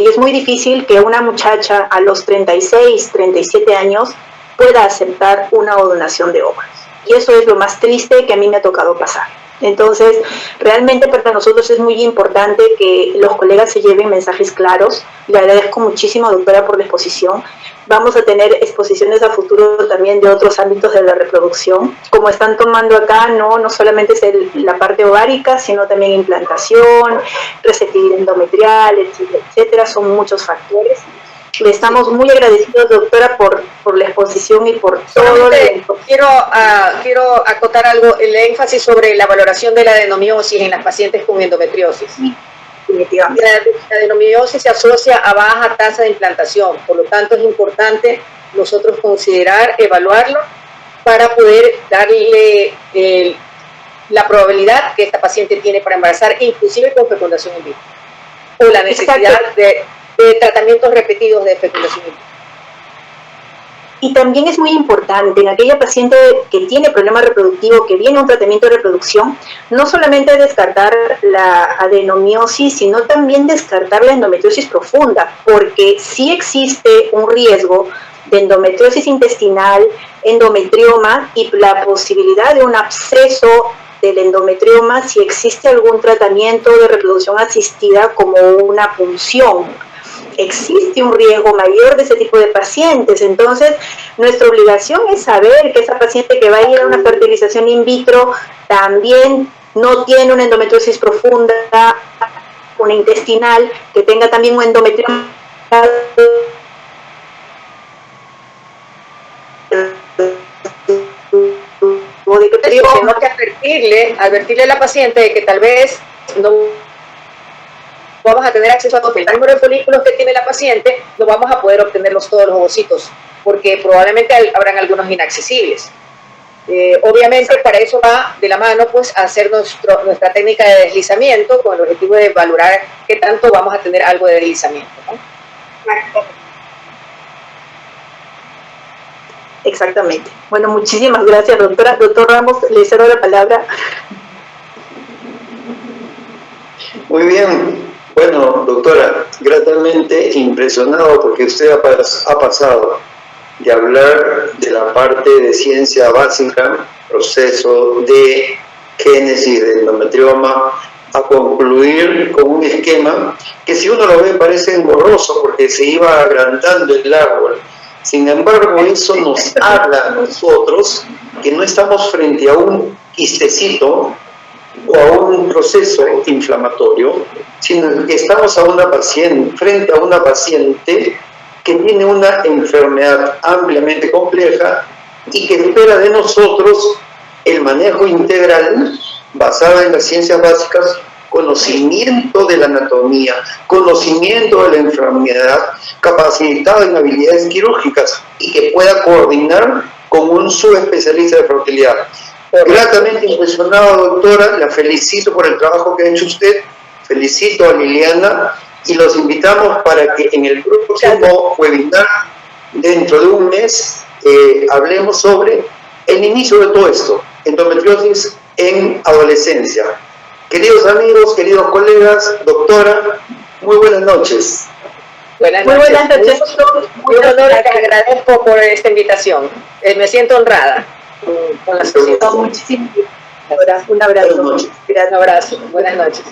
Speaker 2: y es muy difícil que una muchacha a los 36, 37 años pueda aceptar una donación de óvulos. Y eso es lo más triste que a mí me ha tocado pasar. Entonces, realmente para nosotros es muy importante que los colegas se lleven mensajes claros. Le agradezco muchísimo, doctora, por la exposición. Vamos a tener exposiciones a futuro también de otros ámbitos de la reproducción. Como están tomando acá, no solamente es la parte ovárica, sino también implantación, receptividad endometrial, etcétera. Son muchos factores. Le estamos muy agradecidos, doctora, por la exposición y por todo.
Speaker 3: Quiero acotar algo, el énfasis sobre la valoración de la adenomiosis en las pacientes con endometriosis. Definitivamente. La adenomiosis se asocia a baja tasa de implantación, por lo tanto es importante nosotros considerar, evaluarlo, para poder darle la probabilidad que esta paciente tiene para embarazar, inclusive con fecundación in vitro, o la necesidad de tratamientos repetidos de fecundación in vitro.
Speaker 2: Y también es muy importante en aquella paciente que tiene problema reproductivo, que viene a un tratamiento de reproducción, no solamente descartar la adenomiosis, sino también descartar la endometriosis profunda, porque sí existe un riesgo de endometriosis intestinal, endometrioma y la posibilidad de un absceso del endometrioma si existe algún tratamiento de reproducción asistida como una punción. Existe un riesgo mayor de ese tipo de pacientes. Entonces, nuestra obligación es saber que esa paciente que va a ir a una fertilización in vitro también no tiene una endometriosis profunda, una intestinal, que tenga también un endometrioma.
Speaker 3: Tenemos que advertirle a la paciente de que tal vez no vamos a tener acceso a todo el número de folículos que tiene la paciente, no vamos a poder obtenerlos todos los ovocitos, porque probablemente habrán algunos inaccesibles. Obviamente para eso va de la mano pues hacer nuestra técnica de deslizamiento con el objetivo de valorar qué tanto vamos a tener algo de deslizamiento, ¿no?
Speaker 2: Exactamente. Bueno, muchísimas gracias, doctora. Doctor Ramos, le cedo la palabra.
Speaker 1: Muy bien. Bueno, doctora, gratamente impresionado porque usted ha pasado de hablar de la parte de ciencia básica, proceso de génesis de endometrioma, a concluir con un esquema que si uno lo ve parece engorroso porque se iba agrandando el árbol. Sin embargo, eso nos habla a nosotros que no estamos frente a un quistecito o a un proceso inflamatorio, sino que estamos frente a una paciente que tiene una enfermedad ampliamente compleja y que espera de nosotros el manejo integral basado en las ciencias básicas, conocimiento de la anatomía, conocimiento de la enfermedad, capacitado en habilidades quirúrgicas y que pueda coordinar con un subespecialista de fertilidad. Gratamente impresionado, doctora, la felicito por el trabajo que ha hecho usted, felicito a Liliana y los invitamos para que en el próximo webinar, dentro de un mes, hablemos sobre el inicio de todo esto, endometriosis en adolescencia. Queridos amigos, queridos colegas, doctora, muy buenas noches.
Speaker 3: Buenas noches.
Speaker 2: Muy buenas noches.
Speaker 3: Muy honor, les agradezco por esta invitación. Me siento honrada con la sociedad.
Speaker 2: Muchísimas gracias. Un abrazo.
Speaker 1: Buenas noches.
Speaker 3: Un abrazo. Buenas noches.